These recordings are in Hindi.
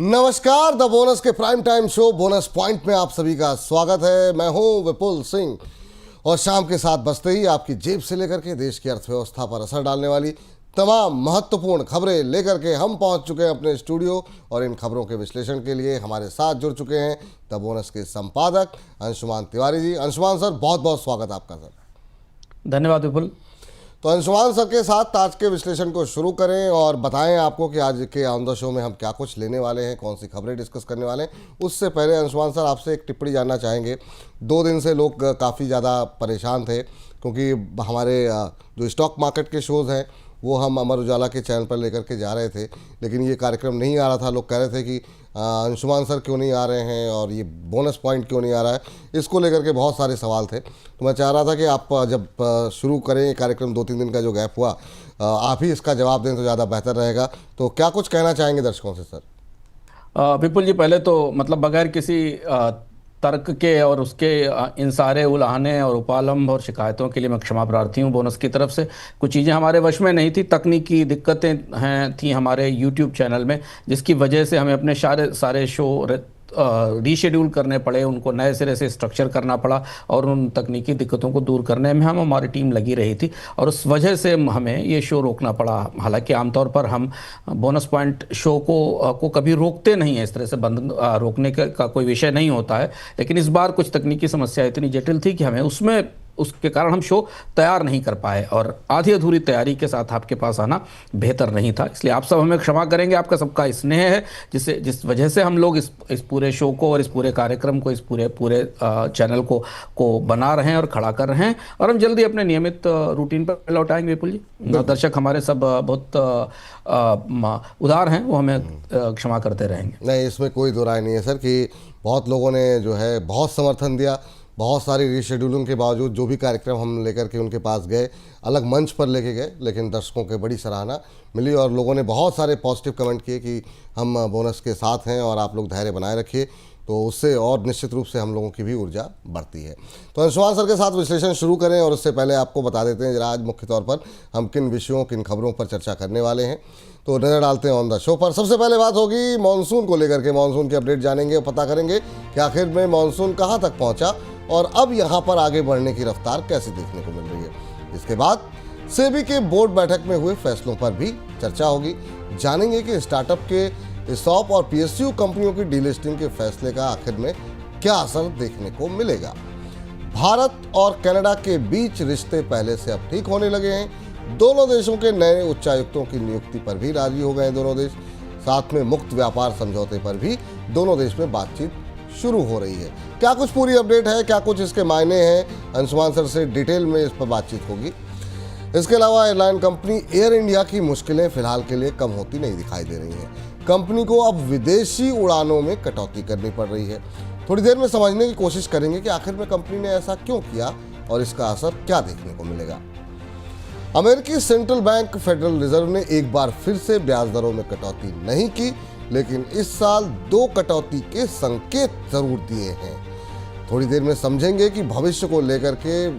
नमस्कार, द बोनस के prime time show bonus point में आप सभी का स्वागत है। मैं हूं विपुल सिंह और शाम के 7 बजते ही आपकी जेब से लेकर के देश की अर्थव्यवस्था पर असर डालने वाली तमाम महत्वपूर्ण खबरें लेकर के हम पहुंच चुके हैं अपने स्टूडियो। और इन खबरों के विश्लेषण के लिए हमारे साथ जुड़ चुके हैं द बोनस के संपादक अंशुमान तिवारी जी। अंशुमान सर, बहुत बहुत स्वागत आपका सर। धन्यवाद विपुल। तो अंशुमान सर के साथ आज के विश्लेषण को शुरू करें और बताएं आपको कि आज के ऑन द शो में हम क्या कुछ लेने वाले हैं, कौन सी खबरें डिस्कस करने वाले हैं। उससे पहले अंशुमान सर आपसे एक टिप्पणी जानना चाहेंगे। 2 दिन से लोग काफ़ी ज़्यादा परेशान थे क्योंकि हमारे जो स्टॉक मार्केट के शोज़ हैं वो हम अमर उजाला के चैनल पर लेकर के जा रहे थे, लेकिन ये कार्यक्रम नहीं आ रहा था। लोग कह रहे थे कि अंशुमान सर क्यों नहीं आ रहे हैं और ये बोनस पॉइंट क्यों नहीं आ रहा है, इसको लेकर के बहुत सारे सवाल थे। तो मैं चाह रहा था कि आप जब शुरू करें ये कार्यक्रम, 2-3 दिन का जो गैप हुआ, आप ही इसका जवाब दें तो ज़्यादा बेहतर रहेगा। तो क्या कुछ कहना चाहेंगे दर्शकों से सर? विपुल जी, पहले तो मतलब बगैर किसी तर्क के और उसके इन सारे उलाहने और उपालंब और शिकायतों के लिए मैं क्षमा प्रार्थी हूँ बोनस की तरफ से। कुछ चीज़ें हमारे वश में नहीं थी, तकनीकी दिक्कतें थी हमारे यूट्यूब चैनल में, जिसकी वजह से हमें अपने सारे शो रीशेड्यूल करने पड़े, उनको नए सिरे से स्ट्रक्चर करना पड़ा और उन तकनीकी दिक्कतों को दूर करने में हमारी टीम लगी रही थी और उस वजह से हमें ये शो रोकना पड़ा। हालांकि आमतौर पर हम बोनस पॉइंट शो को कभी रोकते नहीं हैं, इस तरह से बंद रोकने का कोई विषय नहीं होता है, लेकिन इस बार कुछ तकनीकी समस्या इतनी जटिल थी कि हमें उसके कारण हम शो तैयार नहीं कर पाए और आधी अधूरी तैयारी के साथ आपके पास आना बेहतर नहीं था। इसलिए आप सब हमें क्षमा करेंगे। आपका सबका स्नेह है जिस वजह से हम लोग इस पूरे शो को और इस पूरे कार्यक्रम को, इस पूरे चैनल को बना रहे हैं और खड़ा कर रहे हैं और हम जल्दी अपने नियमित रूटीन पर लौट आएंगे विपुल जी। दर्शक हमारे सब बहुत उदार हैं, वो हमें क्षमा करते रहेंगे। नहीं, इसमें कोई दो राय नहीं है सर कि बहुत लोगों ने जो है बहुत समर्थन दिया। बहुत सारी रीशेड्यूलिंग के बावजूद जो भी कार्यक्रम हम लेकर के उनके पास गए, अलग मंच पर लेके गए, लेकिन दर्शकों के बड़ी सराहना मिली और लोगों ने बहुत सारे पॉजिटिव कमेंट किए कि हम बोनस के साथ हैं और आप लोग धैर्य बनाए रखिए। तो उससे और निश्चित रूप से हम लोगों की भी ऊर्जा बढ़ती है। तो अंशुमान सर के साथ विश्लेषण शुरू करें और उससे पहले आपको बता देते हैं जरा आज मुख्य तौर पर हम किन विषयों, किन खबरों पर चर्चा करने वाले हैं। तो नज़र डालते हैं ऑन द शो पर। सबसे पहले बात होगी मानसून को लेकर के। मानसून के अपडेट जानेंगे और पता करेंगे कि आखिर में मानसून कहाँ तक पहुँचा और अब यहाँ पर आगे बढ़ने की रफ्तार कैसी देखने को मिल रही है। इसके बाद सेबी के बोर्ड बैठक में हुए फैसलों पर भी चर्चा होगी। जानेंगे कि स्टार्टअप के ESOP और PSU कंपनियों की डीलिस्टिंग के फैसले का आखिर में क्या असर देखने को मिलेगा। भारत और कनाडा के बीच रिश्ते पहले से अब ठीक होने लगे हैं। दोनों देशों के नए उच्चायुक्तों की नियुक्ति पर भी राजी हो गए दोनों देश। साथ में मुक्त व्यापार समझौते पर भी दोनों देश में बातचीत शुरू हो रही है। क्या कुछ पूरी अपडेट है, क्या कुछ इसके मायने हैं, अंशुमान सर से डिटेल में इस पर बातचीत होगी। इसके अलावा एयरलाइन कंपनी एयर इंडिया की मुश्किलें फिलहाल के लिए कम होती नहीं दिखाई दे रही हैं। कंपनी को अब विदेशी उड़ानों में कटौती करनी पड़ रही है। थोड़ी देर में समझने की कोशिश करेंगे कि आखिर में कंपनी ने ऐसा क्यों किया और इसका असर क्या देखने को मिलेगा। अमेरिकी सेंट्रल बैंक फेडरल रिजर्व ने एक बार फिर से ब्याज दरों में कटौती नहीं की, लेकिन इस साल 2 कटौती के संकेत जरूर दिए हैं। थोड़ी देर में समझेंगे कि भविष्य को लेकर के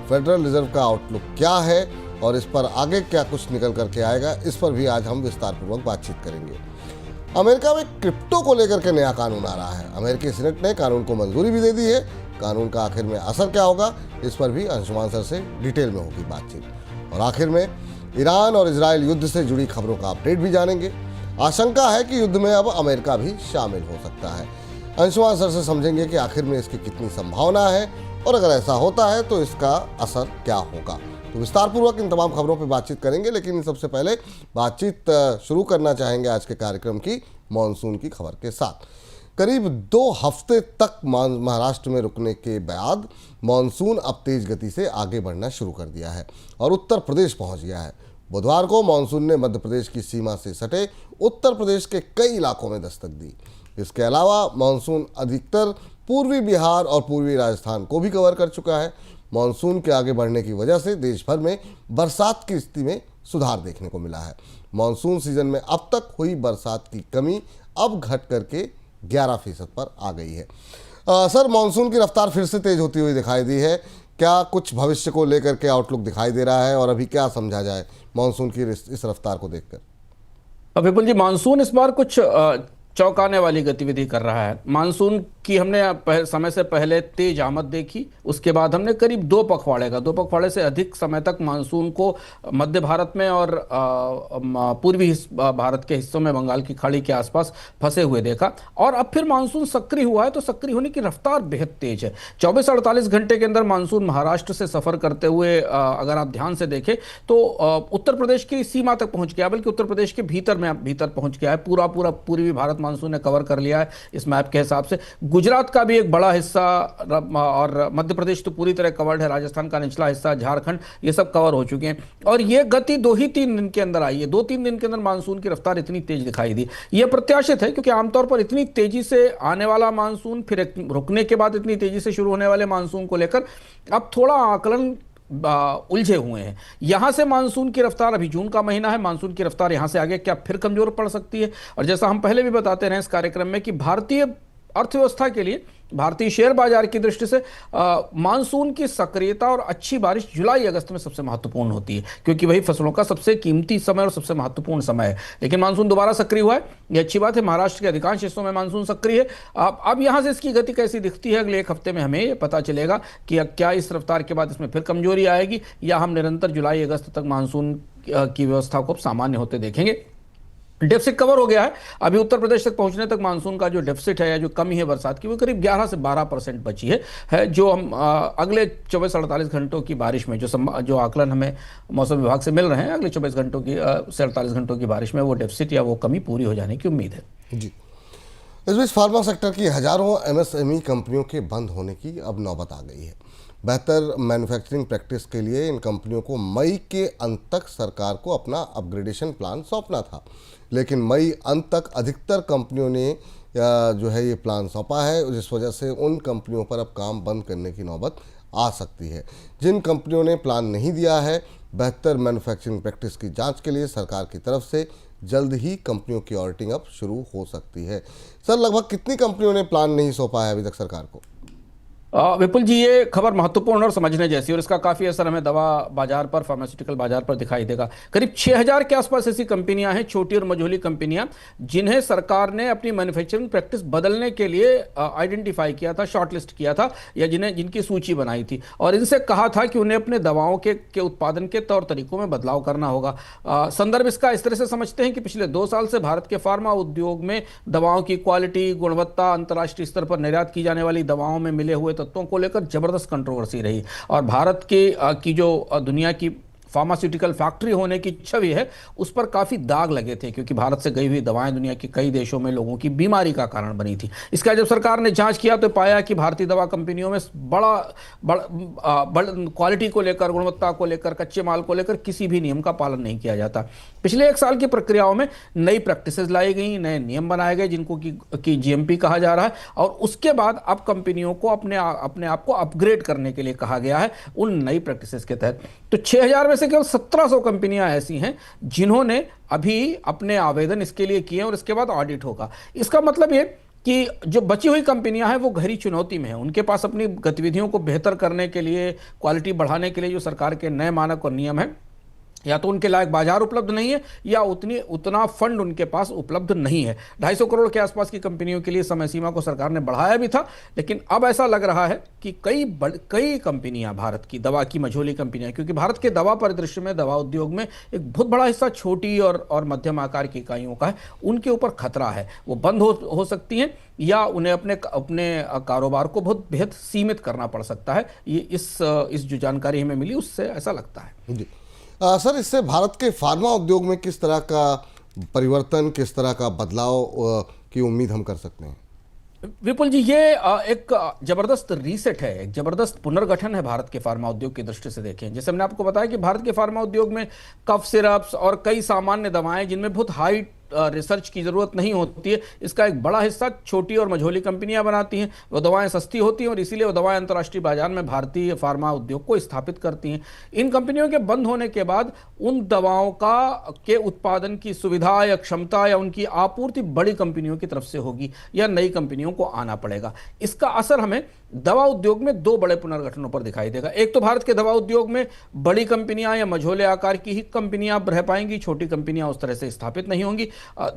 फेडरल रिजर्व का आउटलुक क्या है और इस पर आगे क्या कुछ निकल करके आएगा, इस पर भी आज हम विस्तारपूर्वक बातचीत करेंगे। अमेरिका में क्रिप्टो को लेकर के नया कानून आ रहा है। अमेरिकी सीनेट ने कानून को मंजूरी भी दे दी है। कानून का आखिर में असर क्या होगा, इस पर भी अंशुमान सर से डिटेल में होगी बातचीत। और आखिर में ईरान और इजराइल युद्ध से जुड़ी खबरों का अपडेट भी जानेंगे। आशंका है कि युद्ध में अब अमेरिका भी शामिल हो सकता है। अंशुमान सर से समझेंगे कि आखिर में इसकी कितनी संभावना है और अगर ऐसा होता है तो इसका असर क्या होगा। तो विस्तारपूर्वक इन तमाम खबरों पर बातचीत करेंगे, लेकिन सबसे पहले बातचीत शुरू करना चाहेंगे आज के कार्यक्रम की मानसून की खबर के साथ। करीब 2 हफ्ते तक महाराष्ट्र में रुकने के बाद मानसून अब तेज गति से आगे बढ़ना शुरू कर दिया है और उत्तर प्रदेश पहुंच गया है। बुधवार को मानसून ने मध्य प्रदेश की सीमा से सटे उत्तर प्रदेश के कई इलाकों में दस्तक दी। इसके अलावा मानसून अधिकतर पूर्वी बिहार और पूर्वी राजस्थान को भी कवर कर चुका है। मानसून के आगे बढ़ने की वजह से देश भर में बरसात की स्थिति में सुधार देखने को मिला है। मानसून सीजन में अब तक हुई बरसात की कमी अब घट करके 11% पर आ गई है। सर, मानसून की रफ्तार फिर से तेज होती हुई दिखाई दी है। क्या कुछ भविष्य को लेकर के आउटलुक दिखाई दे रहा है और अभी क्या समझा जाए मानसून की इस रफ्तार को देखकर? विपुल जी, मानसून इस बार कुछ चौंकाने वाली गतिविधि कर रहा है। मानसून की हमने समय से पहले तेज आमद देखी, उसके बाद हमने करीब 2 पखवाड़े से अधिक समय तक मानसून को मध्य भारत में और पूर्वी भारत के हिस्सों में बंगाल की खाड़ी के आसपास फंसे हुए देखा। और अब फिर मानसून सक्रिय हुआ है, तो सक्रिय होने की रफ्तार बेहद तेज है। 24-48 घंटे के अंदर मानसून महाराष्ट्र से सफर करते हुए अगर आप ध्यान से देखें तो उत्तर प्रदेश की सीमा तक पहुंच गया, बल्कि उत्तर प्रदेश के भीतर पहुंच गया है। पूरा पूर्वी भारत मानसून ने कवर कर लिया है इस मैप के हिसाब से। गुजरात का भी एक बड़ा हिस्सा और मध्य प्रदेश तो पूरी तरह कवर्ड है, राजस्थान का निचला हिस्सा, झारखंड, ये सब कवर हो चुके हैं। और ये गति 2 ही 3 दिन के अंदर आई है। 2-3 दिन के अंदर मानसून की रफ्तार इतनी तेज दिखाई दी। यह प्रत्याशित है, क्योंकि आमतौर पर इतनी तेजी से आने वाला मानसून, फिर रुकने के बाद इतनी तेजी से शुरू होने वाले मानसून को लेकर अब थोड़ा आकलन उलझे हुए हैं। यहां से मानसून की रफ्तार, अभी जून का महीना है, मानसून की रफ्तार यहां से आगे क्या फिर कमजोर पड़ सकती है। और जैसा हम पहले भी बताते रहे इस कार्यक्रम में कि भारतीय अर्थव्यवस्था के लिए, भारतीय शेयर बाजार की दृष्टि से मानसून की सक्रियता और अच्छी बारिश जुलाई अगस्त में सबसे महत्वपूर्ण होती है, क्योंकि वही फसलों का सबसे कीमती समय और सबसे महत्वपूर्ण समय है। लेकिन मानसून दोबारा सक्रिय हुआ है, यह अच्छी बात है। महाराष्ट्र के अधिकांश हिस्सों में मानसून सक्रिय है। अब यहां से इसकी गति कैसी दिखती है अगले एक हफ्ते में हमें पता चलेगा कि क्या इस रफ्तार के बाद इसमें फिर कमजोरी आएगी, या हम निरंतर जुलाई अगस्त तक मानसून की व्यवस्था को सामान्य होते देखेंगे। डेफिसिट कवर हो गया है। अभी उत्तर प्रदेश तक पहुंचने तक मानसून का जो डेफिसिट है या जो कमी है बरसात की, वो करीब 11 से 12% बची है जो हम अगले 24-48 घंटों की बारिश में जो आकलन हमें मौसम विभाग से मिल रहे हैं, अगले 24 घंटों की से 48 घंटों की बारिश में वो डेफिसिट या वो कमी पूरी हो जाने की उम्मीद है जी। इस बीच फार्मा सेक्टर की हजारों एमएसएमई कंपनियों के बंद होने की अब नौबत आ गई है। बेहतर मैन्युफैक्चरिंग प्रैक्टिस के लिए इन कंपनियों को मई के अंत तक सरकार को अपना अपग्रेडेशन प्लान सौंपना था, लेकिन मई अंत तक अधिकतर कंपनियों ने जो है ये प्लान सौंपा है, जिस वजह से उन कंपनियों पर अब काम बंद करने की नौबत आ सकती है। जिन कंपनियों ने प्लान नहीं दिया है, बेहतर मैन्युफैक्चरिंग प्रैक्टिस की जांच के लिए सरकार की तरफ से जल्द ही कंपनियों की ऑडिटिंग अब शुरू हो सकती है। सर, लगभग कितनी कंपनियों ने प्लान नहीं सौंपा है अभी तक सरकार को? विपुल जी, ये खबर महत्वपूर्ण और समझने जैसी, और इसका काफ़ी असर हमें दवा बाजार पर, फार्मास्यूटिकल बाजार पर दिखाई देगा। करीब 6000 के आसपास ऐसी कंपनियां हैं, छोटी और मझोली कंपनियां, जिन्हें सरकार ने अपनी मैन्युफैक्चरिंग प्रैक्टिस बदलने के लिए आइडेंटिफाई किया था, शॉर्टलिस्ट किया था, या जिनकी सूची बनाई थी, और इनसे कहा था कि उन्हें अपने दवाओं के उत्पादन के तौर तरीकों में बदलाव करना होगा। संदर्भ इसका इस तरह से समझते हैं कि पिछले 2 साल से भारत के फार्मा उद्योग में दवाओं की क्वालिटी, गुणवत्ता, अंतर्राष्ट्रीय स्तर पर निर्यात की जाने वाली दवाओं में मिले हुए तत्वों को लेकर जबरदस्त कंट्रोवर्सी रही, और भारत की जो दुनिया की फार्मास्यूटिकल फैक्ट्री होने की छवि है उस पर काफ़ी दाग लगे थे, क्योंकि भारत से गई हुई दवाएं दुनिया के कई देशों में लोगों की बीमारी का कारण बनी थी। इसका जब सरकार ने जांच किया तो पाया कि भारतीय दवा कंपनियों में बड़ा क्वालिटी को लेकर, गुणवत्ता को लेकर, कच्चे माल को लेकर किसी भी नियम का पालन नहीं किया जाता। पिछले 1 साल की प्रक्रियाओं में नई प्रैक्टिसेस लाई गई, नए नियम बनाए गए जिनको की जीएमपी कहा जा रहा है, और उसके बाद अब कंपनियों को अपने आप को अपग्रेड करने के लिए कहा गया है उन नई प्रैक्टिसेस के तहत। तो 6000 में से केवल 1700 कंपनियां ऐसी हैं जिन्होंने अभी अपने आवेदन इसके लिए किए, और इसके बाद ऑडिट होगा। इसका मतलब ये कि जो बची हुई कंपनियां हैं वो गहरी चुनौती में हैं। उनके पास अपनी गतिविधियों को बेहतर करने के लिए, क्वालिटी बढ़ाने के लिए जो सरकार के नए मानक और नियम हैं, या तो उनके लायक बाजार उपलब्ध नहीं है, या उतना फंड उनके पास उपलब्ध नहीं है। 250 करोड़ के आसपास की कंपनियों के लिए समय सीमा को सरकार ने बढ़ाया भी था, लेकिन अब ऐसा लग रहा है कि कई कंपनियां, भारत की दवा की मझोली कंपनियां, क्योंकि भारत के दवा परिदृश्य में, दवा उद्योग में एक बहुत बड़ा हिस्सा छोटी और मध्यम आकार की इकाइयों का है, उनके ऊपर खतरा है। वो बंद हो सकती हैं, या उन्हें अपने कारोबार को बहुत बेहद सीमित करना पड़ सकता है। ये इस जो जानकारी हमें मिली उससे ऐसा लगता है जी। सर, इससे भारत के फार्मा उद्योग में किस तरह का परिवर्तन, किस तरह का बदलाव की उम्मीद हम कर सकते हैं? विपुल जी, ये एक जबरदस्त रीसेट है, एक जबरदस्त पुनर्गठन है भारत के फार्मा उद्योग की दृष्टि से देखें। जैसे हमने आपको बताया कि भारत के फार्मा उद्योग में कफ सिरप्स और कई सामान्य दवाएं जिनमें बहुत हाई रिसर्च की ज़रूरत नहीं होती है, इसका एक बड़ा हिस्सा छोटी और मझोली कंपनियां बनाती हैं। वो दवाएं सस्ती होती हैं और इसीलिए वो दवाएं अंतर्राष्ट्रीय बाजार में भारतीय फार्मा उद्योग को स्थापित करती हैं। इन कंपनियों के बंद होने के बाद उन दवाओं के उत्पादन की सुविधा या क्षमता या उनकी आपूर्ति बड़ी कंपनियों की तरफ से होगी, या नई कंपनियों को आना पड़ेगा। इसका असर हमें दवा उद्योग में 2 बड़े पुनर्गठनों पर दिखाई देगा। एक तो भारत के दवा उद्योग में बड़ी कंपनियां या मझोले आकार की ही कंपनियां रह पाएंगी, छोटी कंपनियां उस तरह से स्थापित नहीं होंगी।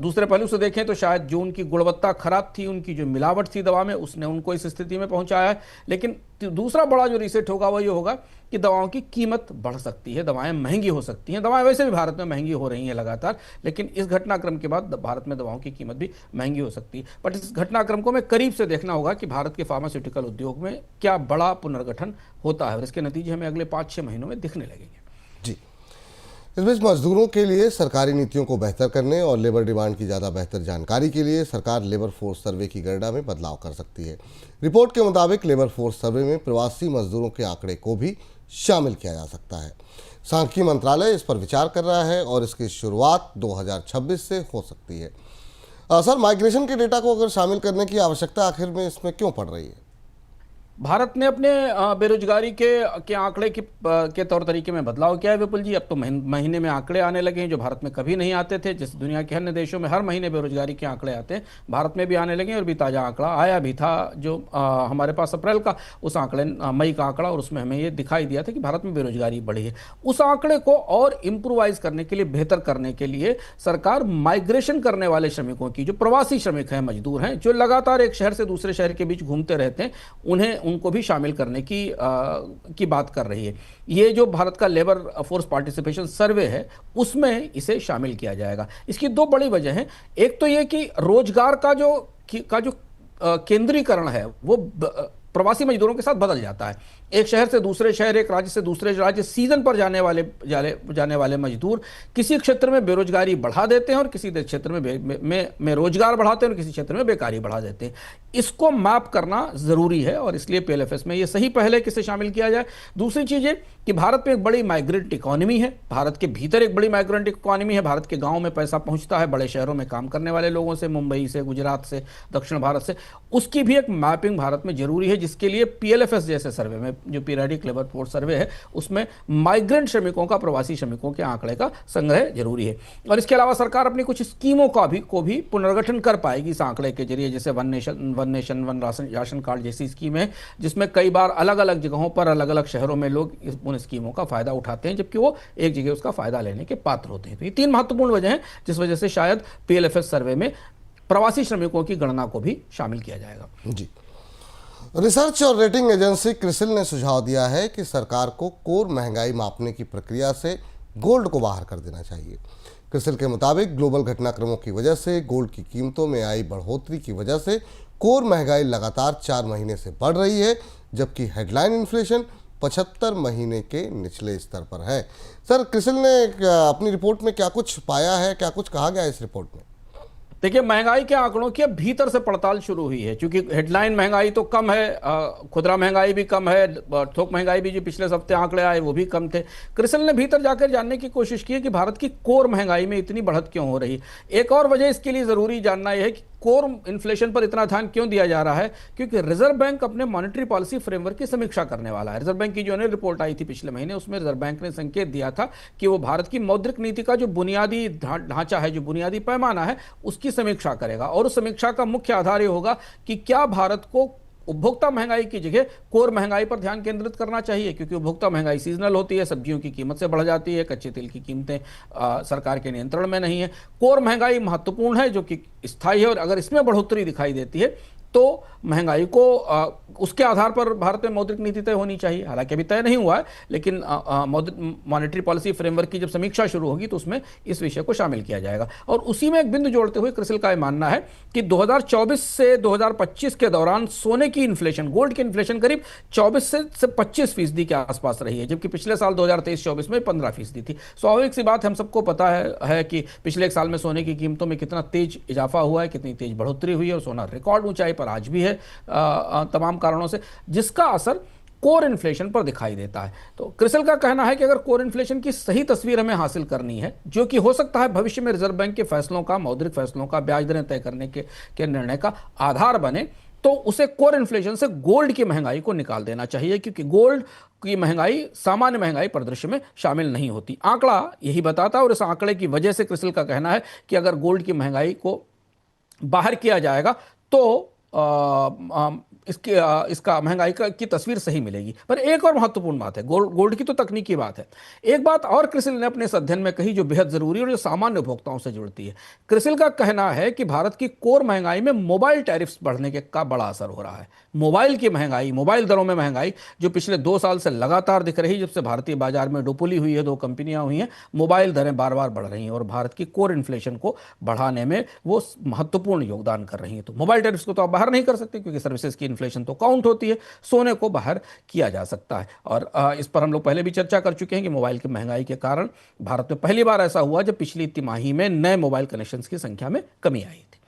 दूसरे पहलू से देखें तो शायद जो उनकी गुणवत्ता खराब थी, उनकी जो मिलावट थी दवा में, उसने उनको इस स्थिति में पहुंचाया है। लेकिन दूसरा बड़ा जो रीसेट होगा वो ये होगा कि दवाओं की कीमत बढ़ सकती है, दवाएं महंगी हो सकती हैं। दवाएं वैसे भी भारत में महंगी हो रही हैं लगातार, लेकिन इस घटनाक्रम के बाद भारत में दवाओं की कीमत भी महंगी हो सकती है। बट इस घटनाक्रम को मैं करीब से देखना होगा कि भारत के फार्मास्यूटिकल उद्योग में क्या बड़ा पुनर्गठन होता है, और इसके नतीजे हमें अगले 5-6 महीनों में दिखने लगेंगे। जी, इस बीच मजदूरों के लिए सरकारी नीतियों को बेहतर करने और लेबर डिमांड की ज़्यादा बेहतर जानकारी के लिए सरकार लेबर फोर्स सर्वे की गणना में बदलाव कर सकती है। रिपोर्ट के मुताबिक लेबर फोर्स सर्वे में प्रवासी मजदूरों के आंकड़े को भी शामिल किया जा सकता है। सांख्यिकी मंत्रालय इस पर विचार कर रहा है और इसकी शुरुआत 2026 से हो सकती है। सर, माइग्रेशन के डेटा को अगर शामिल करने की आवश्यकता आखिर में इसमें क्यों पड़ रही है? भारत ने अपने बेरोजगारी के आंकड़े के तौर तरीके में बदलाव किया है विपुल जी। अब तो महीने में आंकड़े आने लगे हैं जो भारत में कभी नहीं आते थे। जैसे दुनिया के अन्य देशों में हर महीने बेरोजगारी के आंकड़े आते हैं, भारत में भी आने लगे हैं। और भी ताज़ा आंकड़ा आया भी था जो हमारे पास अप्रैल का, उस आंकड़े मई का आंकड़ा, और उसमें हमें ये दिखाई दिया था कि भारत में बेरोजगारी बढ़ी है। उस आंकड़े को और इम्प्रूवाइज करने के लिए, बेहतर करने के लिए सरकार माइग्रेशन करने वाले श्रमिकों की, जो प्रवासी श्रमिक हैं, मजदूर हैं, जो लगातार एक शहर से दूसरे शहर के बीच घूमते रहते हैं, उनको भी शामिल करने की बात कर रही है। ये जो भारत का लेबर फोर्स पार्टिसिपेशन सर्वे है उसमें इसे शामिल किया जाएगा। इसकी दो बड़ी वजह हैं। एक तो ये कि रोजगार का जो केंद्रीकरण है वो प्रवासी मजदूरों के साथ बदल जाता है। एक शहर से दूसरे शहर, एक राज्य से दूसरे राज्य सीजन पर जाने वाले मजदूर किसी क्षेत्र में बेरोजगारी बढ़ा देते हैं और किसी क्षेत्र में रोजगार बढ़ाते हैं और किसी क्षेत्र में बेकारी बढ़ा देते हैं। इसको मैप करना जरूरी है और इसलिए पीएलएफएस में ये सही पहले किसे शामिल किया जाए। दूसरी चीज ये कि भारत में एक बड़ी माइग्रेंट इकोनॉमी है, भारत के भीतर एक बड़ी माइग्रेंट इकोनॉमी है। भारत के गाँव में पैसा पहुंचता है बड़े शहरों में काम करने वाले लोगों से, मुंबई से, गुजरात से, दक्षिण भारत से। उसकी भी एक मैपिंग भारत में जरूरी है, जिसके लिए पीएलएफएस जैसे सर्वे में, जो पीरियडिक लेबर फोर्स सर्वे है, उसमें माइग्रेंट श्रमिकों का, प्रवासी श्रमिकों के आंकड़े का संग्रह जरूरी है। और इसके अलावा सरकार अपनी कुछ स्कीमों को भी पुनर्गठन कर पाएगी इस आंकड़े के जरिए, जैसे one nation one ration card जैसी स्कीम है, जिसमें कई बार अलग अलग जगहों पर, अलग अलग शहरों में लोग उन स्कीमों का फायदा उठाते हैं, जबकि वो एक जगह उसका फायदा लेने के पात्र होते हैं। तो ये 3 महत्वपूर्ण वजह हैं जिस वजह से शायद पीएलएफएस सर्वे में प्रवासी श्रमिकों की गणना को भी शामिल किया जाएगा। जी, रिसर्च और रेटिंग एजेंसी क्रिसिल ने सुझाव दिया है कि सरकार को कोर महंगाई मापने की प्रक्रिया से गोल्ड को बाहर कर देना चाहिए। क्रिसिल के मुताबिक ग्लोबल घटनाक्रमों की वजह से गोल्ड की कीमतों में आई बढ़ोतरी की वजह से कोर महंगाई लगातार 4 महीने से बढ़ रही है, जबकि हेडलाइन इन्फ्लेशन 75 महीने के निचले स्तर पर है। सर, क्रिसिल ने अपनी रिपोर्ट में क्या कुछ पाया है, क्या कुछ कहा गया इस रिपोर्ट में? देखिए, महंगाई के आंकड़ों की अब भीतर से पड़ताल शुरू हुई है, क्योंकि हेडलाइन महंगाई तो कम है, खुदरा महंगाई भी कम है, थोक महंगाई भी जो पिछले हफ्ते आंकड़े आए वो भी कम थे। क्रिसिल ने भीतर जाकर जानने की कोशिश की है कि भारत की कोर महंगाई में इतनी बढ़त क्यों हो रही है। एक और वजह इसके लिए जरूरी जानना यह है कि कोर इन्फ्लेशन पर इतना ध्यान क्यों दिया जा रहा है, क्योंकि रिजर्व बैंक अपने मॉनेटरी पॉलिसी फ्रेमवर्क की समीक्षा करने वाला है। रिजर्व बैंक की जो रिपोर्ट आई थी पिछले महीने, उसमें रिजर्व बैंक ने संकेत दिया था कि वो भारत की मौद्रिक नीति का जो बुनियादी ढांचा है, जो बुनियादी पैमाना है, उसकी समीक्षा करेगा। और उस समीक्षा का मुख्य आधार ये होगा कि क्या भारत को उपभोक्ता महंगाई की जगह कोर महंगाई पर ध्यान केंद्रित करना चाहिए, क्योंकि उपभोक्ता महंगाई सीजनल होती है, सब्जियों की कीमत से बढ़ जाती है, कच्चे तेल की कीमतें सरकार के नियंत्रण में नहीं है। कोर महंगाई महत्वपूर्ण है, जो कि स्थायी है, और अगर इसमें बढ़ोतरी दिखाई देती है तो महंगाई को उसके आधार पर भारत में मौद्रिक नीति तय होनी चाहिए। हालांकि अभी तय नहीं हुआ है, लेकिन मॉनेटरी पॉलिसी फ्रेमवर्क की जब समीक्षा शुरू होगी तो उसमें इस विषय को शामिल किया जाएगा। और उसी में एक बिंदु जोड़ते हुए क्रिसिल का यह मानना है कि 2024 से 2025 के दौरान सोने की इन्फ्लेशन, गोल्ड की इन्फ्लेशन करीब 24 से 25% के आसपास रही है, जबकि पिछले साल 2023-24 में 15% थी। स्वाभाविक सी बात, हम सबको पता है कि पिछले एक साल में सोने की कीमतों में कितना तेज इजाफा हुआ है, कितनी तेज बढ़ोतरी हुई है, और सोना रिकॉर्ड ऊंचाई पर आज भी है तमाम कारणों से, जिसका असर कोर इन्फ्लेशन पर दिखाई देता है। तो क्रिसिल का कहना है कि अगर कोर इन्फ्लेशन की सही तस्वीर हमें हासिल करनी है, जो कि हो सकता है भविष्य में रिजर्व बैंक के फैसलों का, मौद्रिक फैसलों का, ब्याज दरें तय करने के निर्णय का आधार बने, तो उसे कोर इन्फ्लेशन से गोल्ड की महंगाई को निकाल देना चाहिए, क्योंकि गोल्ड की महंगाई सामान्य महंगाई परिदृश्य में शामिल नहीं होती। आंकड़ा यही बताता है, और इस आंकड़े की वजह से क्रिसिल का कहना है कि अगर गोल्ड की महंगाई को बाहर किया जाएगा तो इसका महंगाई की तस्वीर सही मिलेगी। पर एक और महत्वपूर्ण बात है, गोल्ड की तो तकनीकी बात है, एक बात और क्रिसिल ने अपने इस अध्ययन में कही जो बेहद जरूरी और जो सामान्य उपभोक्ताओं से जुड़ती है। क्रिसिल का कहना है कि भारत की कोर महंगाई में मोबाइल टैरिफ्स बढ़ने का बड़ा असर हो रहा है। मोबाइल की महंगाई, मोबाइल दरों में महंगाई जो पिछले 2 साल से लगातार दिख रही, जब से भारतीय बाजार में डुपुली हुई है, 2 कंपनियां हुई हैं, मोबाइल दरें बार बार बढ़ रही हैं और भारत की कोर इन्फ्लेशन को बढ़ाने में वो महत्वपूर्ण योगदान कर रही हैं। तो मोबाइल टैरिफ्स को तो आप बाहर नहीं कर सकते क्योंकि सर्विसेज की इन्फ्लेशन तो काउंट होती है, सोने को बाहर किया जा सकता है। और इस पर हम लोग पहले भी चर्चा कर चुके हैं कि मोबाइल की महंगाई के कारण भारत में पहली बार ऐसा हुआ जब पिछली तिमाही में नए मोबाइल कनेक्शंस की संख्या में कमी आई थी।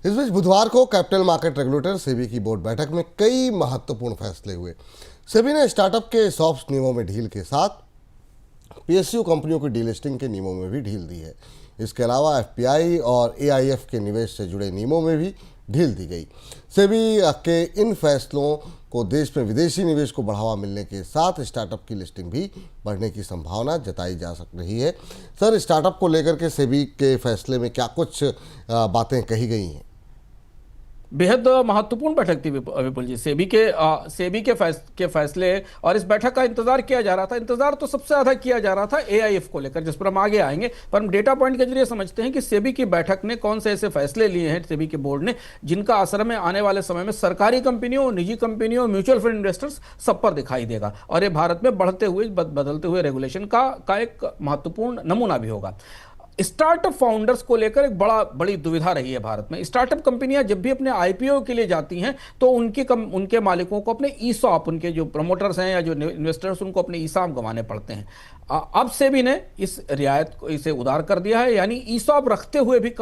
इस बीच बुधवार को कैपिटल मार्केट रेगुलेटर सेबी की बोर्ड बैठक में कई महत्वपूर्ण फैसले हुए। सेबी ने स्टार्टअप के सॉफ्ट नियमों में ढील के साथ पीएसयू कंपनियों की डीलिस्टिंग के नियमों में भी ढील दी है। इसके अलावा एफपीआई और एआईएफ के निवेश से जुड़े नियमों में भी ढील दी गई। सेबी के इन फैसलों को देश में विदेशी निवेश को बढ़ावा मिलने के साथ स्टार्टअप की लिस्टिंग भी बढ़ने की संभावना जताई जा सक रही है। सर, स्टार्टअप को लेकर के सेबी के फैसले में क्या कुछ बातें कही गई हैं? बेहद महत्वपूर्ण बैठक थी विपुल जी। सेबी के फैसले और इस बैठक का इंतजार किया जा रहा था। इंतजार तो सबसे ज्यादा किया जा रहा था एआईएफ को लेकर, जिस पर हम आगे आएंगे। पर हम डेटा पॉइंट के जरिए समझते हैं कि सेबी की बैठक ने कौन से ऐसे फैसले लिए हैं सेबी के बोर्ड ने जिनका असर में आने वाले समय में सरकारी कंपनियों, निजी कंपनियों, म्यूचुअल फंड इन्वेस्टर्स सब पर दिखाई देगा और ये भारत में बढ़ते हुए बदलते हुए रेगुलेशन का एक महत्वपूर्ण नमूना भी होगा। स्टार्टअप फाउंडर्स को लेकर एक बड़ी दुविधा रही है भारत में। स्टार्टअप कंपनियां जब भी अपने आईपीओ के लिए जाती हैं तो उनके मालिकों को अपने ईसॉप, उनके जो प्रमोटर्स हैं या जो इन्वेस्टर्स, उनको अपने ईसॉप गंवाने पड़ते हैं। अब सेबी ने इस रियायत को इसे उदार कर दिया है, यानी ईसॉप रखते हुए भी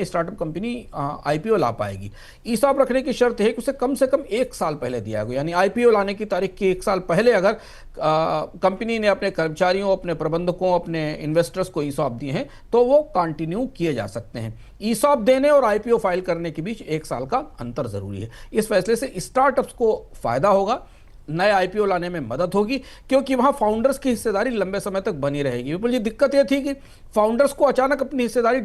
स्टार्टअप कंपनी आईपीओ ला पाएगी। ईसॉप रखने की शर्त है कि उसे कम से कम 1 साल पहले दिया गया, यानी आईपीओ लाने की तारीख के 1 साल पहले अगर कंपनी ने अपने कर्मचारियों, अपने प्रबंधकों, अपने इन्वेस्टर्स को ईसॉप दिए हैं तो वो कंटिन्यू किए जा सकते हैं। ईसॉप देने और आईपीओ फाइल करने के बीच 1 साल का अंतर जरूरी है। इस फैसले से स्टार्टअप्स को फायदा होगा, नए आईपीओ लाने में मदद होगी क्योंकि वहां फाउंडर्स की हिस्सेदारी लंबे समय तक बनी रहेगी। विपुल जी, दिक्कत यह थी कि फाउंडर्स को अचानक अपनी हिस्सेदारी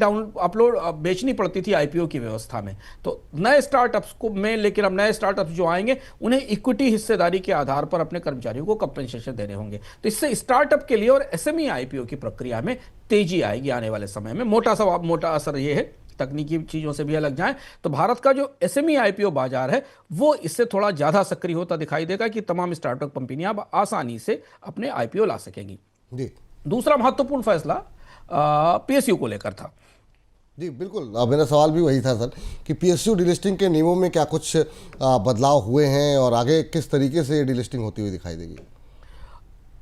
बेचनी पड़ती थी आईपीओ की व्यवस्था में। तो नए स्टार्टअप्स को में लेकिन अब नए स्टार्टअप्स जो आएंगे उन्हें इक्विटी हिस्सेदारी के आधार पर अपने कर्मचारियों को कंपनसेशन देने होंगे। तो इससे स्टार्टअप के लिए और एसएमई आईपीओ की प्रक्रिया में तेजी आएगी आने वाले समय में। मोटा असर यह है, तकनीकी चीजों से भी अलग जाएं तो भारत का जो एसएमई आईपीओ बाजार है वो इससे थोड़ा ज्यादा सक्रिय होता दिखाई देगा कि तमाम स्टार्टअप कंपनियां अब आसानी से अपने आईपीओ ला सकेंगी जी। दूसरा महत्वपूर्ण फैसला पीएसयू को लेकर था। जी बिल्कुल, मेरा सवाल भी वही था सर कि पीएसयू डीलिस्टिंग के नियमों में क्या कुछ बदलाव हुए हैं और आगे किस तरीके से डीलिस्टिंग होती हुई दिखाई देगी?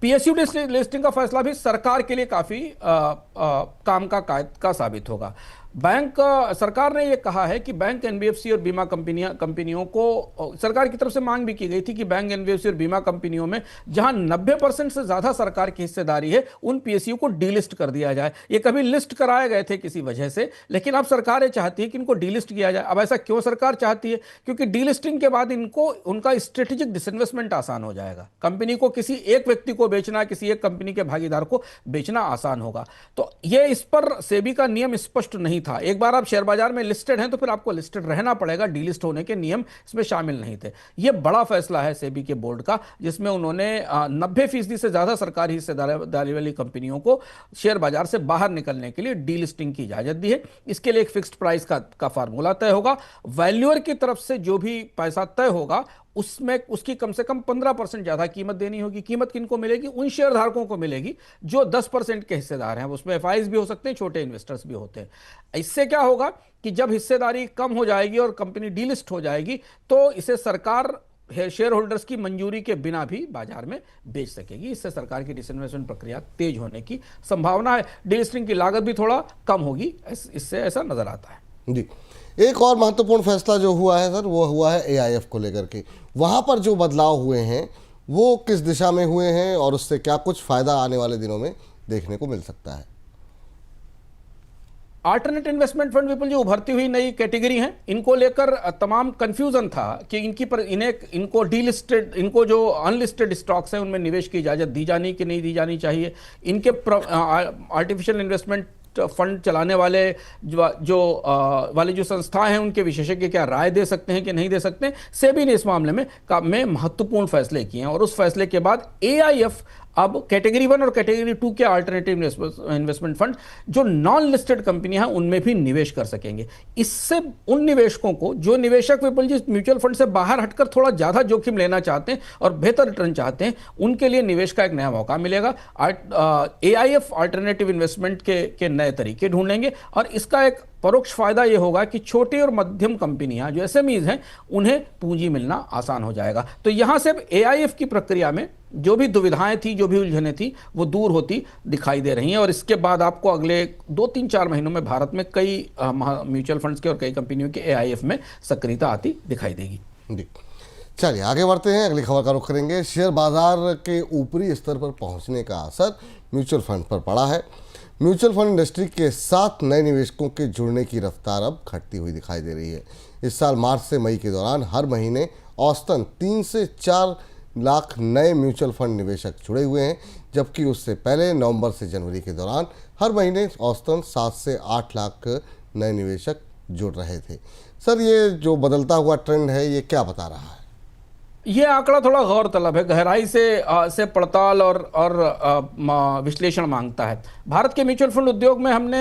पीएसयू लिस्टिंग का फैसला भी सरकार के लिए काफी काम का साबित होगा। सरकार ने यह कहा है कि बैंक, एनबीएफसी और बीमा कंपनियों को सरकार की तरफ से मांग भी की गई थी कि बैंक, एनबीएफसी और बीमा कंपनियों में जहां 90% से ज्यादा सरकार की हिस्सेदारी है उन पीएसयू को डीलिस्ट कर दिया जाए। ये कभी लिस्ट कराए गए थे किसी वजह से, लेकिन अब सरकार ये चाहती है कि इनको डीलिस्ट किया जाए। अब ऐसा क्यों सरकार चाहती है? क्योंकि डीलिस्टिंग के बाद इनको उनका स्ट्रेटेजिक डिसइन्वेस्टमेंट आसान हो जाएगा। कंपनी को किसी एक व्यक्ति को बेचना, किसी एक कंपनी के भागीदार को बेचना आसान होगा। तो ये इस पर सेबी का नियम स्पष्ट नहीं था। एक बार आप शेयर बाजार में लिस्टेड हैं तो फिर आपको लिस्टेड रहना पड़ेगा, डीलिस्ट होने के नियम इसमें शामिल नहीं थे। यह बड़ा फैसला है सेबी के बोर्ड का, जिसमें उन्होंने 90% से ज्यादा सरकारी हिस्सेदारी वाली कंपनियों को शेयर बाजार से बाहर निकलने के लिए डीलिस्टिंग की इजाजत दी है। इसके लिए एक फिक्स्ड प्राइस का फार्मूला तय होगा। वैल्यूअर की तरफ से जो भी पैसा तय होगा उसमें उसकी कम से कम 15% ज्यादा कीमत देनी होगी। कीमत किनको मिलेगी? उन शेयर धारकों को मिलेगी जो 10% के हिस्सेदार हैं। उसमें एफआईज भी हो सकते हैं, छोटे इन्वेस्टर्स भी होते हैं। इससे क्या होगा कि जब हिस्सेदारी कम हो जाएगी और कंपनी डीलिस्ट हो जाएगी तो इसे सरकार शेयर होल्डर्स की मंजूरी के बिना भी बाजार में बेच सकेगी। इससे सरकार की डिसइन्वेस्टमेंट प्रक्रिया तेज होने की संभावना है। डीलिस्टिंग की लागत भी थोड़ा कम होगी, इससे ऐसा नजर आता है जी। एक और महत्वपूर्ण फैसला जो हुआ है सर, वो हुआ है एआईएफ को लेकर के। वहाँ पर जो बदलाव हुए हैं वो किस दिशा में हुए हैं और उससे क्या कुछ फ़ायदा आने वाले दिनों में देखने को मिल सकता है? अल्टरनेट इन्वेस्टमेंट फंड विपुल जी उभरती हुई नई कैटेगरी हैं। इनको लेकर तमाम कंफ्यूजन था कि इनको डीलिस्टेड, इनको जो अनलिस्टेड स्टॉक्स हैं उनमें निवेश की इजाजत दी जानी कि नहीं दी जानी चाहिए। इनके आर्टिफिशियल इन्वेस्टमेंट नॉनलिस्ट फंड चलाने वाले वाले जो संस्थाएं हैं उनके विशेषज्ञ क्या राय दे सकते हैं कि नहीं दे सकते हैं। सेबी ने इस मामले में महत्वपूर्ण फैसले किए हैं और उस फैसले के बाद एआईएफ अब कैटेगरी 1 और कैटेगरी 2 के अल्टरनेटिव इन्वेस्टमेंट फंड जो नॉन लिस्टेड कंपनियां हैं उनमें भी निवेश कर सकेंगे। इससे उन निवेशकों को जो निवेशक विपुल जी म्यूचुअल फंड से बाहर हटकर थोड़ा ज्यादा जोखिम लेना चाहते हैं और बेहतर रिटर्न चाहते हैं, उनके लिए निवेश का एक नया मौका मिलेगा। एआईएफ अल्टरनेटिव इन्वेस्टमेंट के नए तरीके ढूंढेंगे और इसका एक परोक्ष फायदा यह होगा कि छोटी और मध्यम कंपनियां जो एसएमईज हैं उन्हें पूंजी मिलना आसान हो जाएगा। तो यहां से एआईएफ की प्रक्रिया में जो भी दुविधाएं थी, जो भी उलझनें थी, वो दूर होती दिखाई दे रही हैं और इसके बाद आपको अगले 2-3-4 महीनों में भारत में कई म्यूचुअल फंड्स के और कई कंपनियों के एआईएफ में सक्रियता आती दिखाई देगी। जी, चलिए आगे बढ़ते हैं, अगली खबर का रुख करेंगे। शेयर बाजार के ऊपरी स्तर पर पहुंचने का असर म्यूचुअल फंड पर पड़ा है। म्यूचुअल फंड इंडस्ट्री के साथ नए निवेशकों के जुड़ने की रफ्तार अब घटती हुई दिखाई दे रही है। इस साल मार्च से मई के दौरान हर महीने औसतन 3 से 4 लाख नए म्यूचुअल फंड निवेशक जुड़े हुए हैं, जबकि उससे पहले नवंबर से जनवरी के दौरान हर महीने औसतन 7 से 8 लाख नए निवेशक जुड़ रहे थे। सर, ये जो बदलता हुआ ट्रेंड है ये क्या बता रहा है? ये आंकड़ा थोड़ा गौरतलब है, गहराई से पड़ताल और विश्लेषण मांगता है। भारत के म्यूचुअल फंड उद्योग में हमने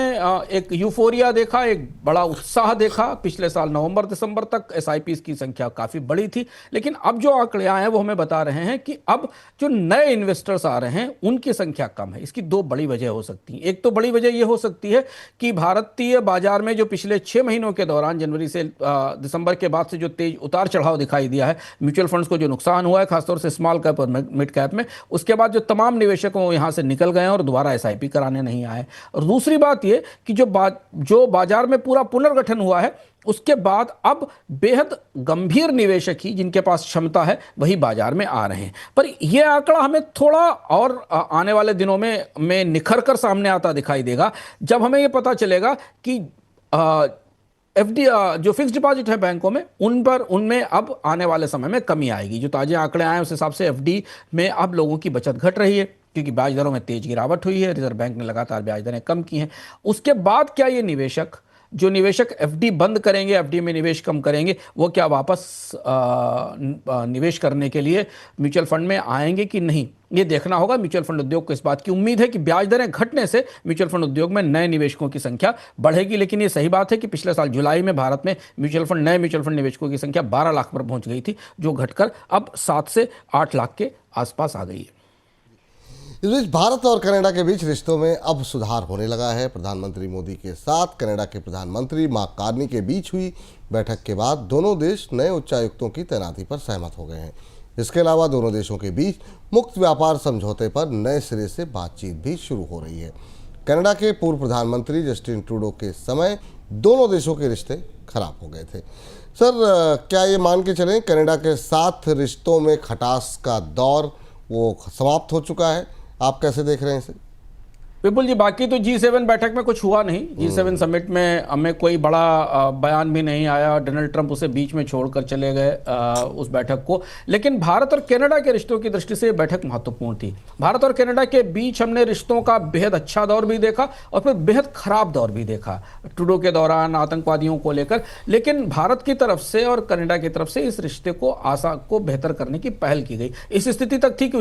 एक यूफोरिया देखा, एक बड़ा उत्साह देखा। पिछले साल नवंबर दिसंबर तक एसआईपी की संख्या काफ़ी बड़ी थी, लेकिन अब जो आंकड़े आए हैं वो हमें बता रहे हैं कि अब जो नए इन्वेस्टर्स आ रहे हैं उनकी संख्या कम है। इसकी 2 बड़ी वजह हो सकती हैं। एक तो बड़ी वजह ये हो सकती है कि भारतीय बाजार में जो पिछले 6 महीनों के दौरान जनवरी से दिसंबर के बाद से जो तेज उतार चढ़ाव दिखाई दिया है, म्यूचुअल फंड्स को जो नुकसान हुआ है खासतौर से स्मॉल कैप और मिड कैप में, उसके बाद जो तमाम निवेशक हैं वो यहां से निकल गए हैं और दोबारा एसआईपी कराने नहीं आए। और दूसरी बात ये कि जो बाजार में पूरा पुनर्गठन हुआ है उसके बाद अब बेहद गंभीर निवेशक ही जिनके पास क्षमता है वही बाजार में आ रहे हैं। पर यह आंकड़ा हमें थोड़ा और आने वाले दिनों में निखर कर सामने आता दिखाई देगा, जब हमें यह पता चलेगा कि एफडी जो फिक्स डिपॉजिट है बैंकों में उनमें अब आने वाले समय में कमी आएगी। जो ताजे आंकड़े आए उस हिसाब से एफडी में अब लोगों की बचत घट रही है क्योंकि ब्याज दरों में तेज गिरावट हुई है, रिजर्व बैंक ने लगातार ब्याज दरें कम की हैं। उसके बाद क्या ये निवेशक एफडी बंद करेंगे, एफडी में निवेश कम करेंगे, वो क्या वापस निवेश करने के लिए म्यूचुअल फंड में आएंगे कि नहीं, ये देखना होगा। म्यूचुअल फंड उद्योग को इस बात की उम्मीद है कि ब्याज दरें घटने से म्यूचुअल फंड उद्योग में नए निवेशकों की संख्या बढ़ेगी। लेकिन ये सही बात है कि पिछले साल जुलाई में भारत में नए म्यूचुअल फंड निवेशकों की संख्या 12 लाख पर पहुंच गई थी, जो घटकर अब 7 से 8 लाख के आसपास आ गई है। इस बीच भारत और कनाडा के बीच रिश्तों में अब सुधार होने लगा है। प्रधानमंत्री मोदी के साथ कनाडा के प्रधानमंत्री मार्क कार्नी के बीच हुई बैठक के बाद दोनों देश नए उच्चायुक्तों की तैनाती पर सहमत हो गए हैं। इसके अलावा दोनों देशों के बीच मुक्त व्यापार समझौते पर नए सिरे से बातचीत भी शुरू हो रही है। कनाडा के पूर्व प्रधानमंत्री जस्टिन ट्रूडो के समय दोनों देशों के रिश्ते खराब हो गए थे। सर, क्या ये मान के चलें कनाडा के साथ रिश्तों में खटास का दौर वो समाप्त हो चुका है? आप कैसे देख रहे हैं इसे? विपुल जी, बाकी तो G7 बैठक में कुछ हुआ नहीं। G7 समिट में हमें कोई बड़ा बयान भी नहीं आया, डोनाल्ड ट्रंप उसे बीच में छोड़कर चले गए उस बैठक को। लेकिन भारत और कनाडा के रिश्तों की दृष्टि से बैठक महत्वपूर्ण थी। भारत और कनाडा के बीच हमने रिश्तों का बेहद अच्छा दौर भी देखा और फिर बेहद खराब दौर भी देखा ट्रूडो के दौरान आतंकवादियों को लेकर। लेकिन भारत की तरफ से और कनाडा की तरफ से इस रिश्ते को बेहतर करने की पहल की गई। इस स्थिति तक थी कि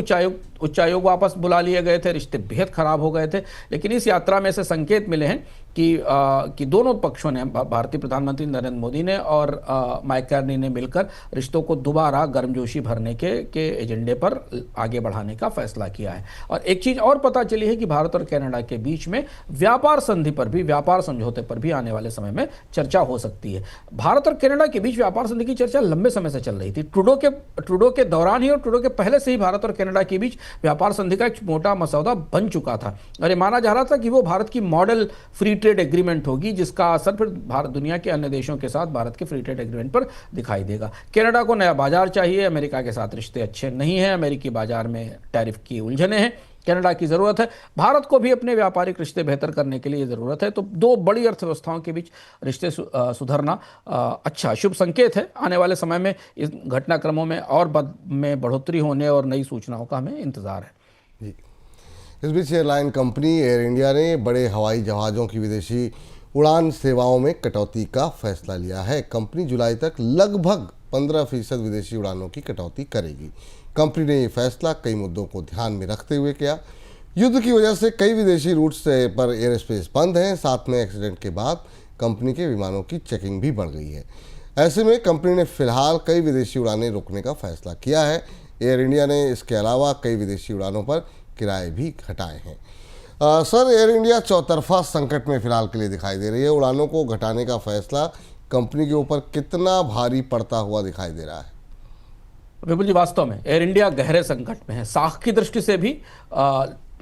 उच्चायोग वापस बुला लिए गए थे, रिश्ते बेहद खराब हो गए थे। लेकिन इस यात्रा में से संकेत मिले हैं कि दोनों पक्षों ने, भारतीय प्रधानमंत्री नरेंद्र मोदी ने और माइक कार्नी ने मिलकर रिश्तों को दोबारा गर्मजोशी भरने के एजेंडे पर आगे बढ़ाने का फैसला किया है। और एक चीज और पता चली है कि भारत और कनाडा के बीच में व्यापार समझौते पर भी आने वाले समय में चर्चा हो सकती है। भारत और कनाडा के बीच व्यापार संधि की चर्चा लंबे समय से चल रही थी। ट्रूडो के दौरान ही और ट्रूडो के पहले से ही भारत और कनाडा के बीच व्यापार संधि का एक मोटा मसौदा बन चुका था और ये माना जा रहा था कि वो भारत की मॉडल फ्री ट्रेड एग्रीमेंट होगी, जिसका असर फिर दुनिया के अन्य देशों के साथ भारत के फ्री ट्रेड एग्रीमेंट पर दिखाई देगा। कनाडा को नया बाजार चाहिए, अमेरिका के साथ रिश्ते अच्छे नहीं हैं, अमेरिकी बाजार में टैरिफ की उलझने हैं, कनाडा की जरूरत है। भारत को भी अपने व्यापारिक रिश्ते बेहतर करने के लिए जरूरत है। तो 2 बड़ी अर्थव्यवस्थाओं के बीच रिश्ते सुधरना अच्छा शुभ संकेत है। आने वाले समय में इस घटनाक्रमों में और बढ़ोतरी होने और नई सूचनाओं का हमें इंतजार है। इस बीच एयरलाइन कंपनी एयर इंडिया ने बड़े हवाई जहाज़ों की विदेशी उड़ान सेवाओं में कटौती का फैसला लिया है। कंपनी जुलाई तक लगभग 15% विदेशी उड़ानों की कटौती करेगी। कंपनी ने ये फैसला कई मुद्दों को ध्यान में रखते हुए किया। युद्ध की वजह से कई विदेशी रूट्स पर एयर स्पेस बंद हैं। साथ में एक्सीडेंट के बाद कंपनी के विमानों की चेकिंग भी बढ़ गई है। ऐसे में कंपनी ने फिलहाल कई विदेशी उड़ानें रोकने का फैसला किया है। एयर इंडिया ने इसके अलावा कई विदेशी उड़ानों पर किराए भी घटाए हैं। सर, एयर इंडिया चौतरफा संकट में फिलहाल के लिए दिखाई दे रही है। उड़ानों को घटाने का फैसला कंपनी के ऊपर कितना भारी पड़ता हुआ दिखाई दे रहा है? विपुल जी, वास्तव में एयर इंडिया गहरे संकट में है। साख की दृष्टि से भी,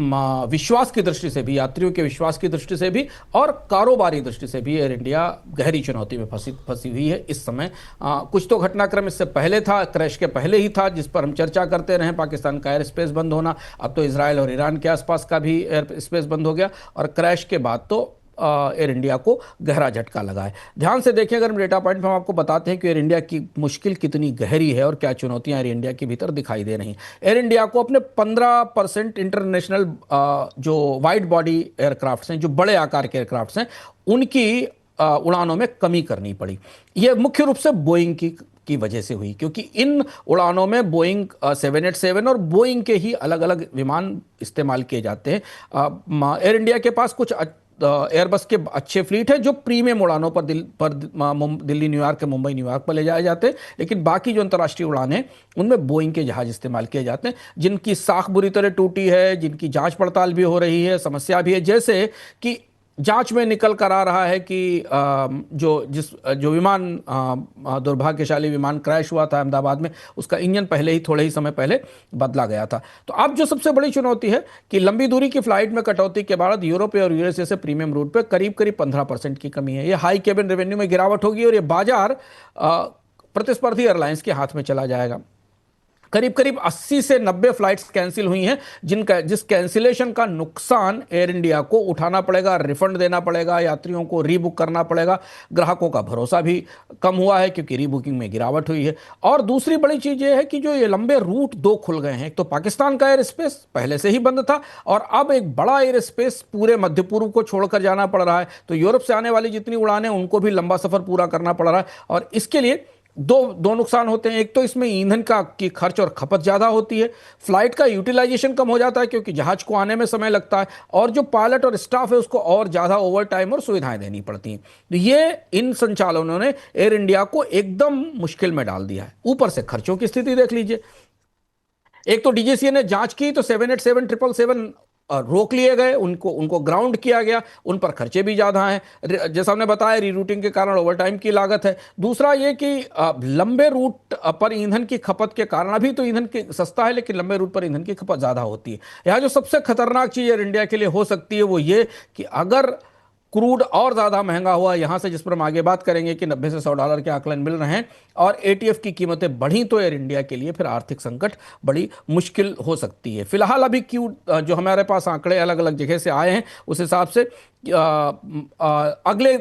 विश्वास की दृष्टि से भी, यात्रियों के विश्वास की दृष्टि से भी और कारोबारी दृष्टि से भी एयर इंडिया गहरी चुनौती में फंसी हुई है इस समय। कुछ तो घटनाक्रम इससे पहले था, क्रैश के पहले ही था, जिस पर हम चर्चा करते रहे। पाकिस्तान का एयर स्पेस बंद होना, अब तो इजराइल और ईरान के आसपास का भी एयर स्पेस बंद हो गया, और क्रैश के बाद तो एयर इंडिया को गहरा झटका लगा है। ध्यान से देखें, अगर हम डेटा पॉइंट में हम आपको बताते हैं कि एयर इंडिया की मुश्किल कितनी गहरी है और क्या चुनौतियां एयर इंडिया के भीतर दिखाई दे रही हैं। एयर इंडिया को अपने 15% इंटरनेशनल जो वाइड बॉडी एयरक्राफ्ट्स हैं, जो बड़े आकार के एयरक्राफ्ट्स हैं, उनकी उड़ानों में कमी करनी पड़ी। यह मुख्य रूप से बोइंग की वजह से हुई, क्योंकि इन उड़ानों में बोइंग 787 और बोइंग के ही अलग अलग विमान इस्तेमाल किए जाते हैं। एयर इंडिया के पास कुछ एयरबस के अच्छे फ्लीट है जो प्रीमियम उड़ानों पर दिल्ली न्यूयॉर्क, मुंबई न्यूयॉर्क पर ले जाए जाते हैं, लेकिन बाकी जो अंतर्राष्ट्रीय उड़ानें हैं उनमें बोइंग के जहाज इस्तेमाल किए जाते हैं, जिनकी साख बुरी तरह टूटी है, जिनकी जांच पड़ताल भी हो रही है। समस्या भी है, जैसे कि जांच में निकल कर आ रहा है कि जो विमान दुर्भाग्यशाली विमान क्रैश हुआ था अहमदाबाद में, उसका इंजन पहले ही थोड़े ही समय पहले बदला गया था। तो अब जो सबसे बड़ी चुनौती है कि लंबी दूरी की फ्लाइट में कटौती के बाद यूरोप और यूएस जैसे प्रीमियम रूट पे करीब 15% की कमी है। ये हाई केबिन रेवेन्यू में गिरावट होगी और ये बाजार प्रतिस्पर्धी एयरलाइंस के हाथ में चला जाएगा। करीब 80 से 90 फ्लाइट्स कैंसिल हुई हैं, जिस कैंसिलेशन का नुकसान एयर इंडिया को उठाना पड़ेगा, रिफंड देना पड़ेगा, यात्रियों को रीबुक करना पड़ेगा। ग्राहकों का भरोसा भी कम हुआ है क्योंकि रीबुकिंग में गिरावट हुई है। और दूसरी बड़ी चीज यह है कि जो ये लंबे रूट दो खुल गए हैं, एक तो पाकिस्तान का एयर स्पेस पहले से ही बंद था, और अब एक बड़ा एयर स्पेस पूरे मध्य पूर्व को छोड़कर जाना पड़ रहा है। तो यूरोप से आने वाली जितनी उड़ानें, उनको भी लंबा सफर पूरा करना पड़ रहा है, और इसके लिए दो नुकसान होते हैं। एक तो इसमें ईंधन की खर्च और खपत ज्यादा होती है, फ्लाइट का यूटिलाइजेशन कम हो जाता है क्योंकि जहाज को आने में समय लगता है, और जो पायलट और स्टाफ है उसको और ज्यादा ओवर टाइम और सुविधाएं देनी पड़ती हैं। तो ये इन संचालनों ने एयर इंडिया को एकदम मुश्किल में डाल दिया है। ऊपर से खर्चों की स्थिति देख लीजिए। एक तो डीजीसीए ने जांच की तो 787, 777 रोक लिए गए, उनको ग्राउंड किया गया, उन पर खर्चे भी ज़्यादा हैं, जैसा हमने बताया रीरूटिंग के कारण ओवरटाइम की लागत है। दूसरा ये कि लंबे रूट पर ईंधन की खपत के कारण, अभी तो ईंधन की सस्ता है लेकिन लंबे रूट पर ईंधन की खपत ज़्यादा होती है। यहाँ जो सबसे खतरनाक चीज़ एयर इंडिया के लिए हो सकती है वो ये कि अगर क्रूड और ज़्यादा महंगा हुआ यहाँ से, जिस पर हम आगे बात करेंगे कि 90 से $100 के आकलन मिल रहे हैं, और एटीएफ की कीमतें बढ़ी, तो एयर इंडिया के लिए फिर आर्थिक संकट बड़ी मुश्किल हो सकती है। फिलहाल अभी जो हमारे पास आंकड़े अलग अलग जगह से आए हैं, उस हिसाब से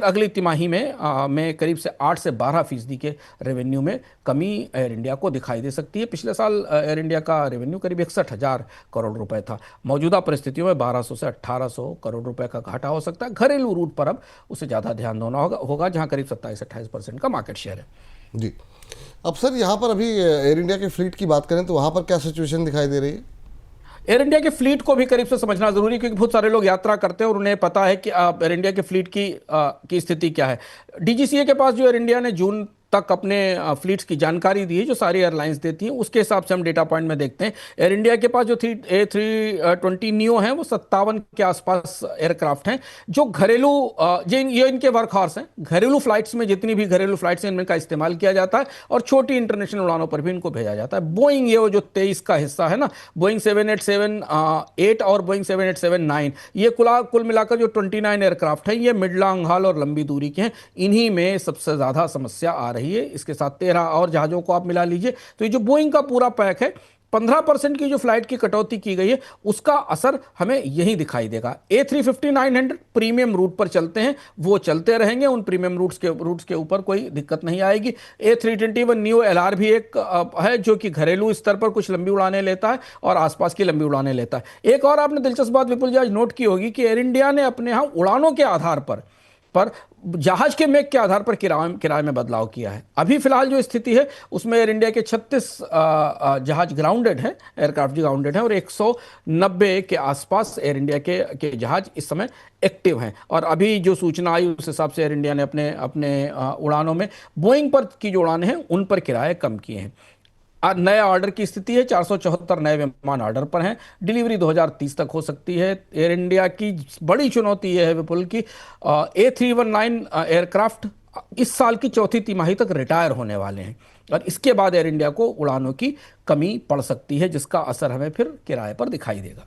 अगली तिमाही में करीब से 8 से 12% के रेवेन्यू में कमी एयर इंडिया को दिखाई दे सकती है। पिछले साल एयर इंडिया का रेवेन्यू करीब 61,000 करोड़ रुपए था। मौजूदा परिस्थितियों में 1200 से 1800 करोड़ रुपए का घाटा हो सकता है। घरेलू रूट पर अब उसे ज़्यादा ध्यान देना होगा जहां करीब 27-28% का मार्केट शेयर है। जी, अब सर यहाँ पर अभी एयर इंडिया के फ्लीट की बात करें तो वहाँ पर क्या सिचुएशन दिखाई दे रही है? एयर इंडिया के फ्लीट को भी करीब से समझना जरूरी है, क्योंकि बहुत सारे लोग यात्रा करते हैं और उन्हें पता है कि एयर इंडिया के फ्लीट की स्थिति क्या है। डीजीसीए के पास जो एयर इंडिया ने जून तक अपने फ्लीट्स की जानकारी दी है, जो सारी एयरलाइंस देती हैं, उसके हिसाब से हम डेटा पॉइंट में देखते हैं। एयर इंडिया के पास जो A320 नियो हैं वो 57 के आसपास एयरक्राफ्ट हैं, जो घरेलू ये इनके वर्कहॉर्स हैं। घरेलू फ्लाइट्स में जितनी भी घरेलू फ्लाइट्स हैं इनका इस्तेमाल किया जाता है, और छोटी इंटरनेशनल उड़ानों पर भी इनको भेजा जाता है। बोइंग ये वो जो 23 का हिस्सा है ना, बोइंग 787-8 और बोइंग 787-9, ये कुल मिलाकर जो 29 एयरक्राफ्ट हैं, ये मिड लॉन्ग हॉल और लंबी दूरी के हैं। इन्हीं में सबसे ज़्यादा समस्या आ रही है। इसके साथ 13 और जहाज़ों को आप मिला लीजिए, तो ये जो बोइंग का पूरा पैक है, 15% की जो फ्लाइट की कटौती की गई है उसका असर हमें यही दिखाई देगा। A350-900 प्रीमियम रूट पर चलते हैं, वो चलते रहेंगे, उन प्रीमियम रूट्स के ऊपर कोई दिक्कत नहीं आएगी। A321 न्यू LR भी एक है जो कि घरेलू स्तर पर कुछ लंबी उड़ानें लेता है और आसपास की लंबी उड़ानें लेता है। एक और आपने दिलचस्प बात विपुल जी आज नोट की होगी कि एयर इंडिया ने अपने यहाँ उड़ानों के आधार पर जहाज के मेक के आधार पर किराए में बदलाव किया है। अभी फिलहाल जो स्थिति है उसमें एयर इंडिया के 36 जहाज ग्राउंडेड है, एयरक्राफ्ट ग्राउंडेड है, और 190 के आसपास एयर इंडिया के जहाज इस समय एक्टिव हैं। और अभी जो सूचना आई उस हिसाब से एयर इंडिया ने अपने अपने उड़ानों में बोइंग पर की जो उड़ानें हैं उन पर किराए कम किए हैं। नए ऑर्डर की स्थिति है, 474 नए विमान ऑर्डर पर हैं, डिलीवरी 2030 तक हो सकती है। एयर इंडिया की बड़ी चुनौती यह है विपुल की A319 एयरक्राफ्ट इस साल की चौथी तिमाही तक रिटायर होने वाले हैं और इसके बाद एयर इंडिया को उड़ानों की कमी पड़ सकती है, जिसका असर हमें फिर किराए पर दिखाई देगा।